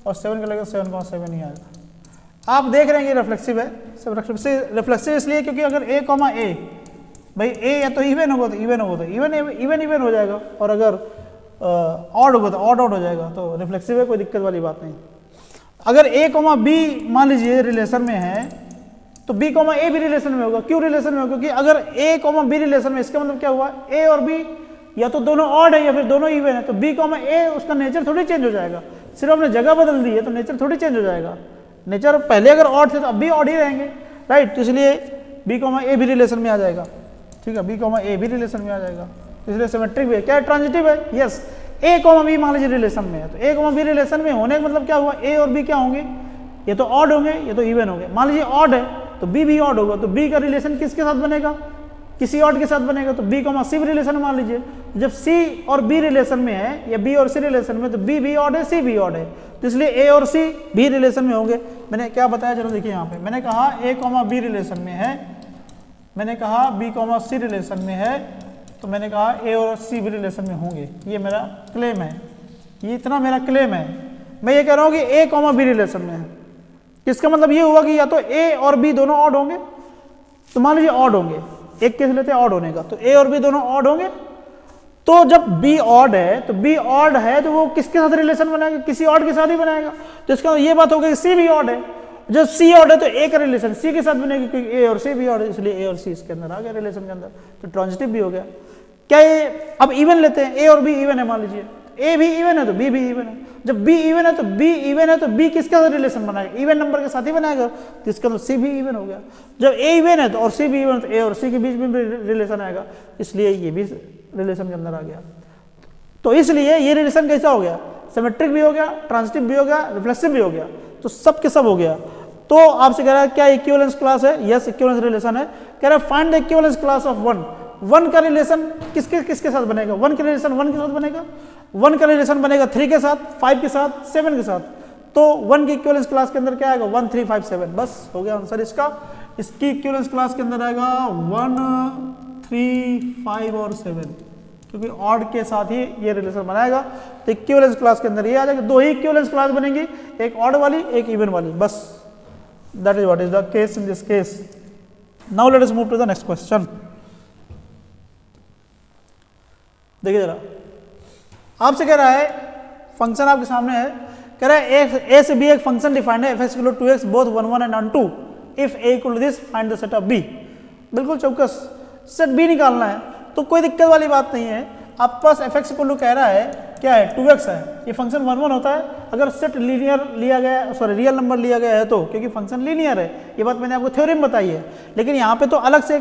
और 7 का लेंगे तो 7,7 ही आएगा। आप देख रहे हैं कि रिफ्लेक्सिव है, सब रिफ्लेक्सिव इसलिए क्योंकि अगर ए, भाई ए या तो इवन होगा तो इवन हो जाएगा और अगर ऑड होगा तो ऑड हो जाएगा, तो रिफ्लेक्सिव है, कोई दिक्कत वाली बात नहीं। अगर ए, बी मान लीजिए रिलेशन में है तो बी, ए भी रिलेशन में होगा। क्यों रिलेशन में होगा? क्योंकि अगर ए, बी रिलेशन में, इसका मतलब क्या हुआ, ए और बी या तो दोनों ऑड है या फिर दोनों इवन है, तो बी, ए उसका नेचर थोड़ी चेंज हो जाएगा, सिर्फ आपने जगह बदल दी है तो नेचर थोड़ी चेंज हो जाएगा। नेचर पहले अगर ऑड थे तो अब भी ऑड ही रहेंगे, राइट। तो इसलिए बी, ए भी रिलेशन में आ जाएगा, ठीक है, बी, ए भी रिलेशन में आ जाएगा, इसलिए सिमेट्रिक भी है। क्या ट्रांजिटिव है? यस। ए, बी मान लीजिए रिलेशन में है तो ए, बी रिलेशन में होने का मतलब क्या हुआ, ए और बी क्या होंगे, ये तो ऑड होंगे, ये तो इवन होंगे। मान लीजिए ऑड है तो बी भी ऑड होगा, तो बी का रिलेशन किसके साथ बनेगा, किसी ऑड के साथ बनेगा, तो बी, सी भी रिलेशन मान लीजिए। जब सी और बी रिलेशन में है या बी और सी रिलेशन में, तो बी भी ऑड है, सी भी ऑड है, तो इसलिए ए और सी भी रिलेशन में होंगे। मैंने क्या बताया, चलो देखिए यहाँ पे मैंने कहा ए, बी रिलेशन में है, मैंने कहा बी, सी रिलेशन में है, तो मैंने कहा ए और सी भी रिलेशन में होंगे। ये मेरा क्लेम है, ये इतना मेरा क्लेम है। मैं ये कह रहा हूँ कि ए, बी रिलेशन में है, इसका मतलब ये हुआ कि या तो ए और बी दोनों ऑड होंगे, तो मान लीजिए ऑड होंगे, एक केस लेते हैं ऑड होने का, तो ए और बी दोनों ऑड होंगे। तो जब बी ऑड है तो बी ऑड है तो वो किसके साथ रिलेशन बनाएगा, किसी ऑड के साथ ही बनाएगा। तो इसका ये बात हो गई सी भी ऑड है, जब सी ऑड है तो ए का रिलेशन सी के साथ बनेगा, क्योंकि ए और सी भी ऑड है, इसलिए ए और सी इसके अंदर आ गया रिलेशन के अंदर, तो ट्रांजिटिव भी हो गया। क्या ये अब इवन लेते हैं, ए और बी इवन है, मान लीजिए ए भी इवन है तो बी भी इवन है। जब बी इवन है तो बी किसके साथ रिलेशन बनाएगा, इवन नंबर के साथ ही बनाएगा, तो इसका मतलब सी भी इवन हो गया। जब ए इवन है तो और सी भी इवन है तो ए और सी के बीच में भी रिलेशन आएगा, इसलिए ये भी रिलेशन के अंदर आ गया। तो इसलिए ये रिलेशन कैसा हो गया, सिमेट्रिक भी हो गया, ट्रांजिटिव भी हो गया, रिफ्लेक्सिव भी हो गया, तो सब के सब हो गया। तो आपसे कह रहा है क्या इक्विवेलेंस क्लास है, यस इक्विवेलेंस रिलेशन है। कह रहा है find the equivalence class of 1, 1 का रिलेशन किसके साथ बनेगा, 1 का रिलेशन 1 के साथ बनेगा, 1 का रिलेशन बनेगा 3 के साथ, 5 के साथ, 7 के साथ। तो 1 की इक्विवेलेंस क्लास के अंदर क्या आएगा, 1 3 5 7, बस हो गया आंसर इसका। इसकी इक्विवेलेंस क्लास के अंदर आएगा 1 3 5 और 7, क्योंकि ऑड के साथ ही ये रिलेशन बनाएगा। तो इक्विवेलेंस क्लास के अंदर ये आ जाएगा, 2 ही इक्विवेलेंस क्लास बनेंगी, एक ऑड वाली एक इवन वाली, बस। That is what is the case in this case. Now let us move to the next question. देखिए जरा, आपसे कह रहा है फंक्शन आपके सामने है, कह रहा है ए से बी एक फंक्शन डिफाइंड है, f = 2x both 1 1 and 2, if a = this find the set of b। बिल्कुल चौकस सेट b निकालना है, तो कोई दिक्कत वाली बात नहीं है। आपके पास fx = कह रहा है क्या है, 2x है, ये फंक्शन 1 1 होता है अगर सेट लीनियर लिया गया, सॉरी रियल नंबर लिया गया है तो, क्योंकि फंक्शन लीनियर है, ये बात मैंने आपको थ्योरी में बताई है। लेकिन यहाँ पे तो अलग से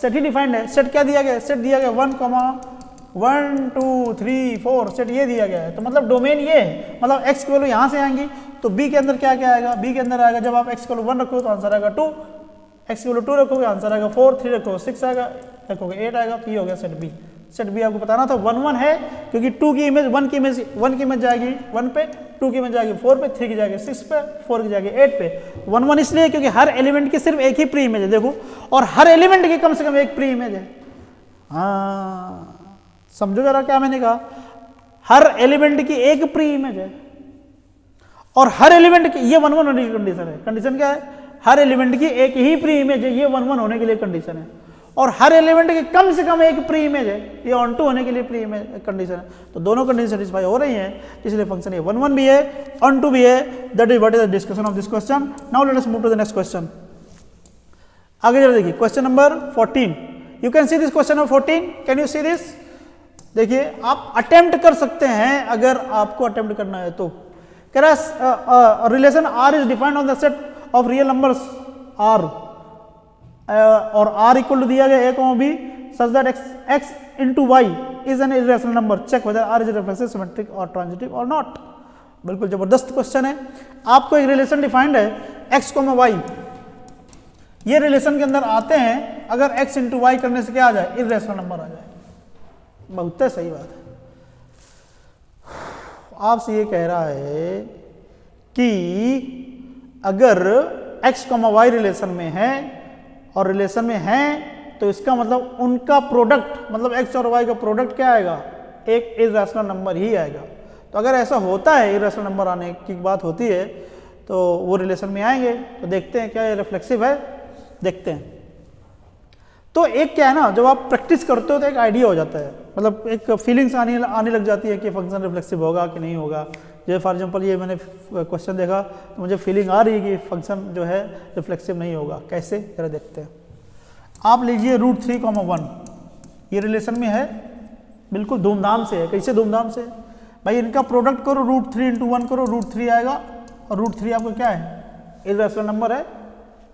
सेट ही डिफाइंड है। सेट क्या दिया गया, सेट दिया गया 1 2 3 4, सेट ये दिया गया है, तो मतलब डोमेन ये है, मतलब x की वैल्यू यहाँ से आएंगी, तो b के अंदर क्या क्या आएगा, b के अंदर आएगा, जब आप x की वैल्यू 1 रखोगे तो आंसर आएगा 2, x की वैल्यू 2 रखोगे आंसर आएगा 4, 3 रखोगे 6 आएगा, रखोगे 8 आएगा, तो ये हो गया सेट b। सेट b आपको बताना था 1 1 है, क्योंकि 2 की इमेज 1 की इमेज जाएगी 1 पे, 2 की इमेज जाएगी 4 पे, 3 की जाएगी 6 पे, 4 की जाएगी 8 पे। 1 1 इसलिए क्योंकि हर एलिमेंट की सिर्फ एक ही प्री इमेज है, देखो, और हर एलिमेंट की कम से कम एक प्री इमेज है। हाँ समझो जरा क्या मैंने कहा, हर एलिमेंट की एक प्री इमेज है, और हर एलिमेंट की, ये 1 1 होने की कंडीशन है। कंडीशन क्या है, हर एलिमेंट की एक ही प्री इमेज है, ये 1 1 होने के लिए कंडीशन है। और हर एलिमेंट की कम से कम एक प्री इमेज है, ये ऑन टू होने के लिए प्री इमेज कंडीशन है, तो दोनों कंडीशन सेटिस्फाई हो रही हैं, इसलिए फंक्शन ये 1 1 भी है, ऑन टू भी है। That is what is the discussion of this question. Now let us move to the next question. आगे जरा देखिए question number 14। You can see this question number 14, can you see this? देखिए आप attempt कर सकते हैं अगर आपको अटेम्प्ट करना है तो। कह रहा relation R is defined on the set of real numbers R और आर इक्वल टू दिया गया a, b such that x into y is an irrational number, check whether R is reflexive, symmetric और transitive or not. बिल्कुल जबरदस्त question है। आपको एक relation defined है x, y, ये रिलेशन के अंदर आते हैं, अगर x into y करने से क्या आ जाए, इररेशनल नंबर आ जाए। बहुत सही बात है। आपसे ये कह रहा है कि अगर x, y रिलेशन में है और रिलेशन में है तो इसका मतलब उनका प्रोडक्ट, मतलब x और y का प्रोडक्ट क्या आएगा, एक इररेशनल नंबर ही आएगा। तो अगर ऐसा होता है, इररेशनल नंबर आने की बात होती है, तो वो रिलेशन में आएंगे। तो देखते हैं क्या ये रिफ्लेक्सिव है, देखते हैं। तो एक क्या है ना, जब आप प्रैक्टिस करते हो तो एक आइडिया हो जाता है, मतलब एक फीलिंग्स आने लग जाती है कि फंक्शन रिफ्लेक्सिव होगा कि नहीं होगा। जैसे फॉर एग्जांपल ये मैंने क्वेश्चन देखा तो मुझे फीलिंग आ रही है कि फंक्शन जो है रिफ्लेक्सिव नहीं होगा। कैसे, जरा देखते हैं। आप लीजिए √3, 1, ये रिलेशन में है, बिल्कुल धूमधाम से है। कैसे धूमधाम से? भाई इनका प्रोडक्ट करो, √3 into 1 करो, √3 आएगा, और √3 आपको क्या है, इररेशनल नंबर है।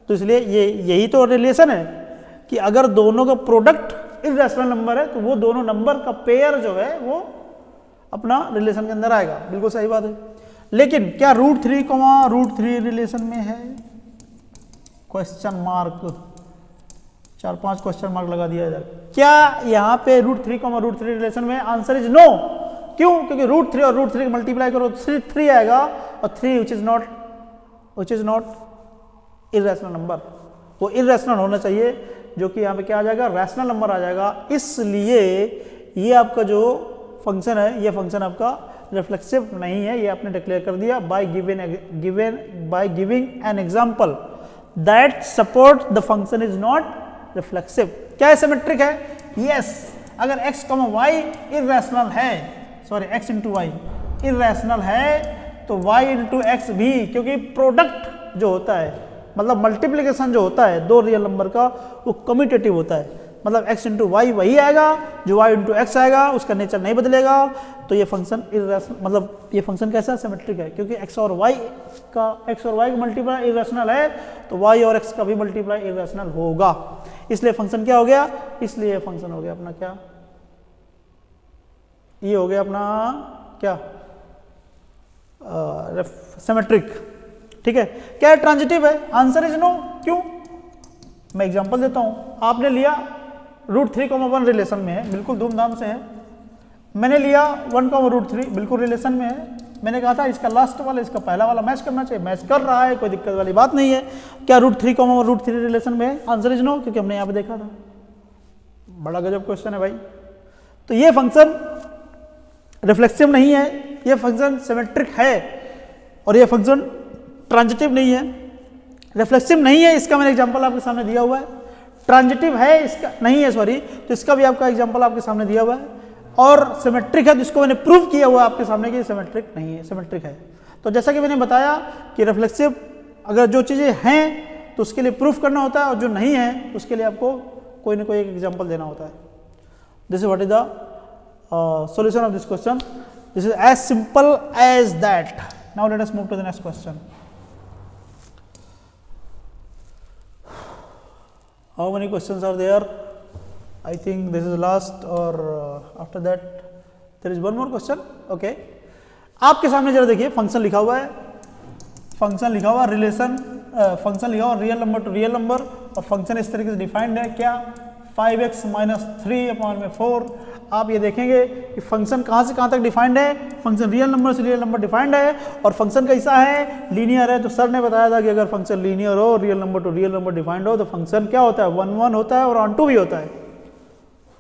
तो इसलिए यही तो रिलेशन है कि अगर दोनों का प्रोडक्ट इररेशनल नंबर है तो वो दोनों नंबर का पेयर जो है वो अपना रिलेशन के अंदर आएगा। बिल्कुल सही बात है। लेकिन क्या √3, रिलेशन में है? क्वेश्चन मार्क, 4-5 क्वेश्चन मार्क लगा दिया इधर। क्या यहाँ पे √3, रिलेशन में? Answer is no. क्यों? क्योंकि √3 और √3 मल्टीप्लाई करो 3 आएगा, और 3 which is not irrational number. वो इररेशनल होना चाहिए, जो कि यहाँ पे क्या आ जाएगा, रैशनल नंबर आ जाएगा। इसलिए ये आपका जो फंक्शन है, ये फंक्शन आपका रिफ्लेक्सिव नहीं है, ये आपने डिक्लेयर कर दिया by giving an example that support the function is not reflexive. क्या सिमेट्रिक है? यस। अगर x, y इररेशनल है, sorry x into y irrational है, तो y into x भी, क्योंकि प्रोडक्ट जो होता है, मतलब मल्टीप्लिकेशन जो होता है दो रियल नंबर का, वो कम्यूटेटिव होता है। मतलब x into y वही आएगा जो y into x आएगा, उसका नेचर नहीं बदलेगा। तो ये फंक्शन इररेशनल, मतलब ये फंक्शन कैसा सिमेट्रिक है, क्योंकि x और y का मल्टीप्लाई इररेशनल है, तो y और x का भी मल्टीप्लाई इररेशनल होगा। इसलिए फंक्शन क्या हो गया, इसलिए फंक्शन हो गया अपना क्या, ये हो गया अपना क्या, सिमेट्रिक। ठीक है। क्या ट्रांजिटिव है? Answer is no. क्यों? मैं एग्जांपल देता हूं। आपने लिया √3, 1 रिलेशन में है, बिल्कुल धूमधाम से है। मैंने लिया 1, √3 बिल्कुल रिलेशन में है। मैंने कहा था इसका लास्ट वाला इसका पहला वाला मैच करना चाहिए, मैच कर रहा है, कोई दिक्कत वाली बात नहीं है। क्या √3, √3 रिलेशन में है? आंसर इज नो, क्योंकि हमने यहाँ पे देखा था। बड़ा गजब क्वेश्चन है भाई। तो ये फंक्शन रिफ्लेक्सिव नहीं है, ये फंक्शन सिमेट्रिक है, और ये फंक्शन ट्रांजिटिव नहीं है। रिफ्लेक्सिव नहीं है, इसका मैंने एग्जांपल आपके सामने दिया हुआ है। ट्रांजिटिव है, इसका नहीं है सॉरी, तो इसका भी आपका एग्जांपल आपके सामने दिया हुआ है। और सिमेट्रिक है, जिसको मैंने प्रूव किया हुआ आपके सामने कि सिमेट्रिक नहीं है, सिमेट्रिक है। तो जैसा कि मैंने बताया कि रिफ्लेक्सिव अगर जो चीज़ें हैं तो उसके लिए प्रूफ करना होता है, और जो नहीं है उसके लिए आपको कोई ना कोई एक एग्जाम्पल देना होता है। This is what is the solution of this question. This is as simple as that. Now let us move to the next question. How many questions are there? I think this is last, or after that there is one more question. Okay. आपके सामने जरा देखिए, function लिखा हुआ है, function लिखा हुआ relation, function लिखा हुआ real number two real number, और फंक्शन इस तरीके से डिफाइंड है क्या, 5x - 3/4। आप ये देखेंगे कि फंक्शन कहाँ से कहाँ तक डिफाइंड है, फंक्शन रियल नंबर से रियल नंबर डिफाइंड है, और फंक्शन कैसा है, लीनियर है। तो सर ने बताया था कि अगर फंक्शन लीनियर हो, real number two real number defined हो, तो फंक्शन क्या होता है, 1 1 होता है और ऑन टू भी होता है।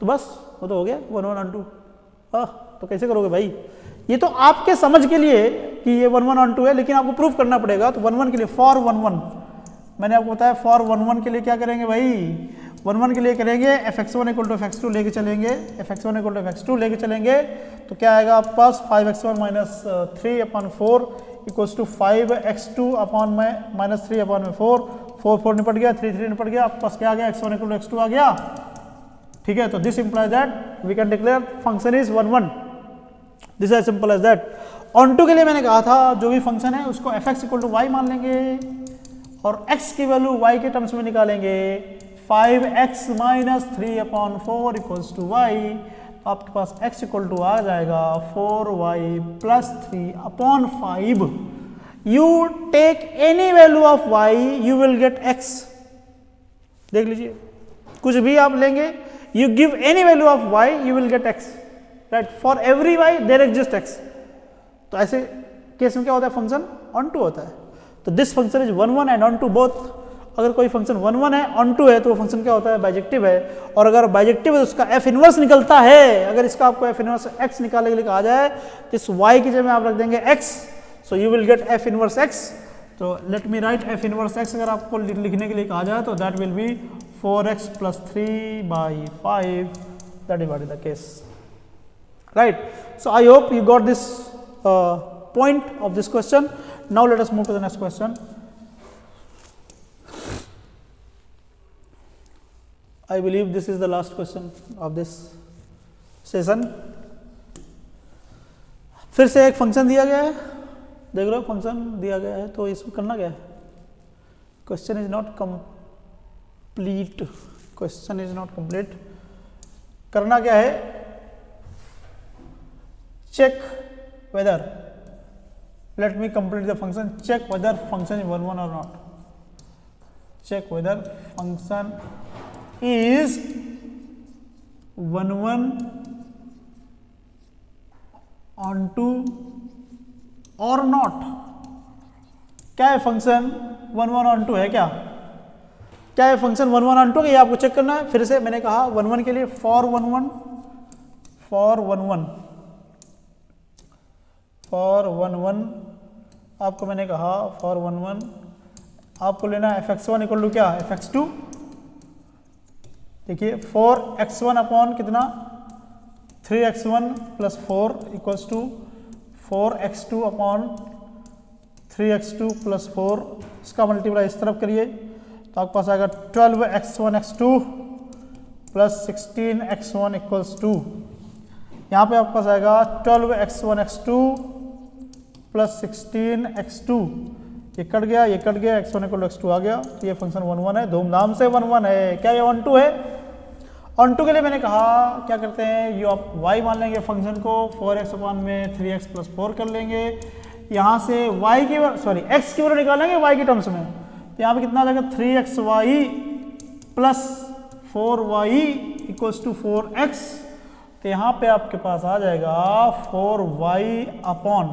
तो बस वो तो हो गया 1 1 ऑन टू। तो कैसे करोगे भाई, ये तो आपके समझ के लिए कि ये 1 1 ऑन टू है, लेकिन आपको प्रूफ करना पड़ेगा। तो 1 1 के लिए फॉर 1 1 मैंने आपको बताया फॉर 1 1 के लिए क्या करेंगे भाई, 1 1 के लिए करेंगे fx1 = fx2 लेके चलेंगे, fx1 = fx2 लेके चलेंगे तो क्या आएगा आपके पास 5x1 - 3/4 = 5x2 - 3/4, 4 4 निपट गया, 3 3 निपट गया, आपके पास क्या आ गया, x1 = x2 आ गया। ठीक है, तो this implies that we can declare function is 1 1, this as simple as that. Onto के लिए मैंने कहा था जो भी फंक्शन है उसको fx = y मान लेंगे और x की वैल्यू y के टर्म्स में निकालेंगे, 5x - 3/4 = y, तो आपके पास x = आ जाएगा 4y + 3/5। You take any value of y you will get x। देख लीजिए, कुछ भी आप लेंगे, you give any value of y you will get x, right, for every y there exist x। तो ऐसे केस में क्या होता है, फंक्शन ऑन टू होता है। तो this function is 1 1 and onto both. अगर कोई फंक्शन 1 1 है, ऑन टू है, तो वो फंक्शन क्या होता है, बाइजेक्टिव है। और अगर बाइजेक्टिव है तो उसका f इनवर्स निकलता है। अगर इसका आपको f इनवर्स x निकालने के लिए कहा जाए तो इस y की जगह आप रख देंगे x, so you will gate f inverse x। तो let me right f inverse x अगर आपको लिखने के लिए कहा जाए तो that will be 4x + 3/5, that is the case, right. So I hope you got this point of this question. Now let us move to the next question. I believe this is the last question of this session. फिर से एक function दिया गया है, देख रहे हो function दिया गया है, तो इसमें करना क्या है, question is not complete, question is not complete. करना क्या है, check whether, let me complete the function, check whether function is 1 1 or not, check whether function is 1 1 onto or not। क्या है फंक्शन 1 1 onto है, क्या है फंक्शन 1 1 onto, ये आपको चेक करना है। फिर से मैंने कहा 1 1 के लिए for 1 1 आपको मैंने कहा फॉर 1 1 आपको लेना है fx1 = क्या, fx2। देखिए 4x1 अपॉन कितना, 3x1 + 4 = 4x2 अपॉन 3x2 + 4, इसका मल्टीप्लाई इस तरफ करिए तो आपके पास आएगा 12x1x2 + 16x1 = 2। यहाँ पे आपके पास आएगा 12x1x2 + 16x2, ये कट गया, ये कट गया, x1 = x2 आ गया। तो ये फंक्शन 1 1 है, धूमधाम से 1 1 है। क्या ये ऑन टू है, ऑन टू के लिए मैंने कहा क्या करते हैं, ये आप y मान लेंगे फंक्शन को, 4x में 3x + 4 कर लेंगे, यहाँ से y की x की वैल्यू निकालेंगे y के टर्म्स में, तो यहाँ पे कितना आ जाएगा 3xy + 4y = 4x। तो यहाँ पे आपके पास आ जाएगा 4y अपॉन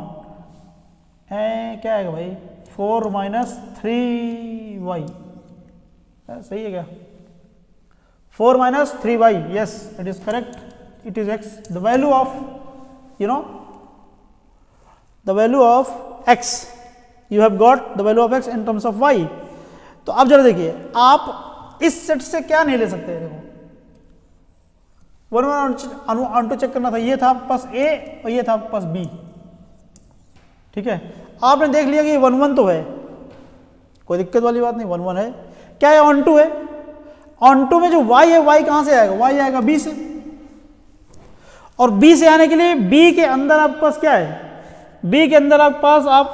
क्या आएगा भाई, 4 - 3y, सही है क्या, 4 - 3y, yes it is correct, it is x, the value of the value of x, you have got the value of x in terms of y। तो अब जरा देखिए, आप इस सेट से क्या नहीं ले सकते, देखो 1 1 ऑन टू चेक करना था, ये था आपके पास a और ये था आपके पास b, ठीक है। आपने देख लिया कि ये 1 1 तो है, कोई दिक्कत वाली बात नहीं, 1 1 है। क्या है, ऑन टू है, ऑन टू में जो y है, y कहां से आएगा, y आएगा b से, और b से आने के लिए b के अंदर आपके पास क्या है, b के अंदर आपके पास आप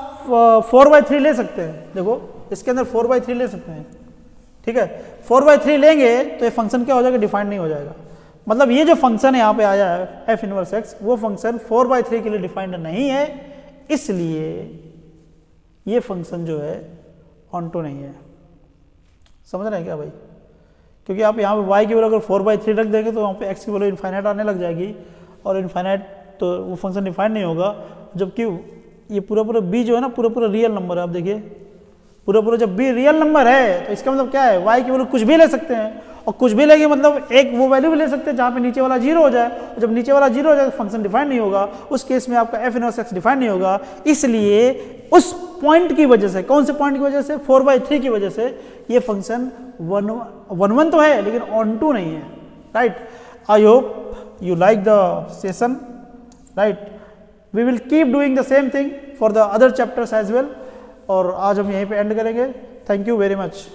4/3 ले सकते हैं। देखो इसके अंदर 4/3 ले सकते हैं, ठीक है। 4/3 लेंगे तो ये फंक्शन क्या हो जाएगा, डिफाइंड नहीं हो जाएगा। मतलब ये जो फंक्शन है यहाँ पे आया है f इनवर्स x, वो फंक्शन 4/3 के लिए डिफाइंड नहीं है, इसलिए ये फंक्शन जो है ऑन टू नहीं है। समझ रहे हैं क्या भाई, क्योंकि आप यहाँ पे y की वैल्यू अगर 4/3 रख देंगे तो वहाँ पे x की वैल्यू इनफाइनाइट आने लग जाएगी, और इनफाइनाइट तो वो फंक्शन डिफाइंड नहीं होगा। जबकि ये पूरा b जो है ना, पूरा रियल नंबर है। आप देखिए पूरा जब b रियल नंबर है तो इसका मतलब क्या है, y की वैल्यू कुछ भी ले सकते हैं, और कुछ भी लेंगे मतलब एक वो वैल्यू भी ले सकते हैं जहाँ पे नीचे वाला 0 हो जाए, और जब नीचे वाला 0 हो जाए तो फंक्शन डिफाइंड नहीं होगा, उस केस में आपका f इनवर्स x डिफाइंड नहीं होगा। इसलिए उस पॉइंट की वजह से, कौन से पॉइंट की वजह से, 4/3 की वजह से ये फंक्शन 1 तो है लेकिन ऑन टू नहीं है, right. I hope you like the session, right. We will keep doing the same thing for the other chapters as well. और आज हम यहीं पे एंड करेंगे। Thank you very much.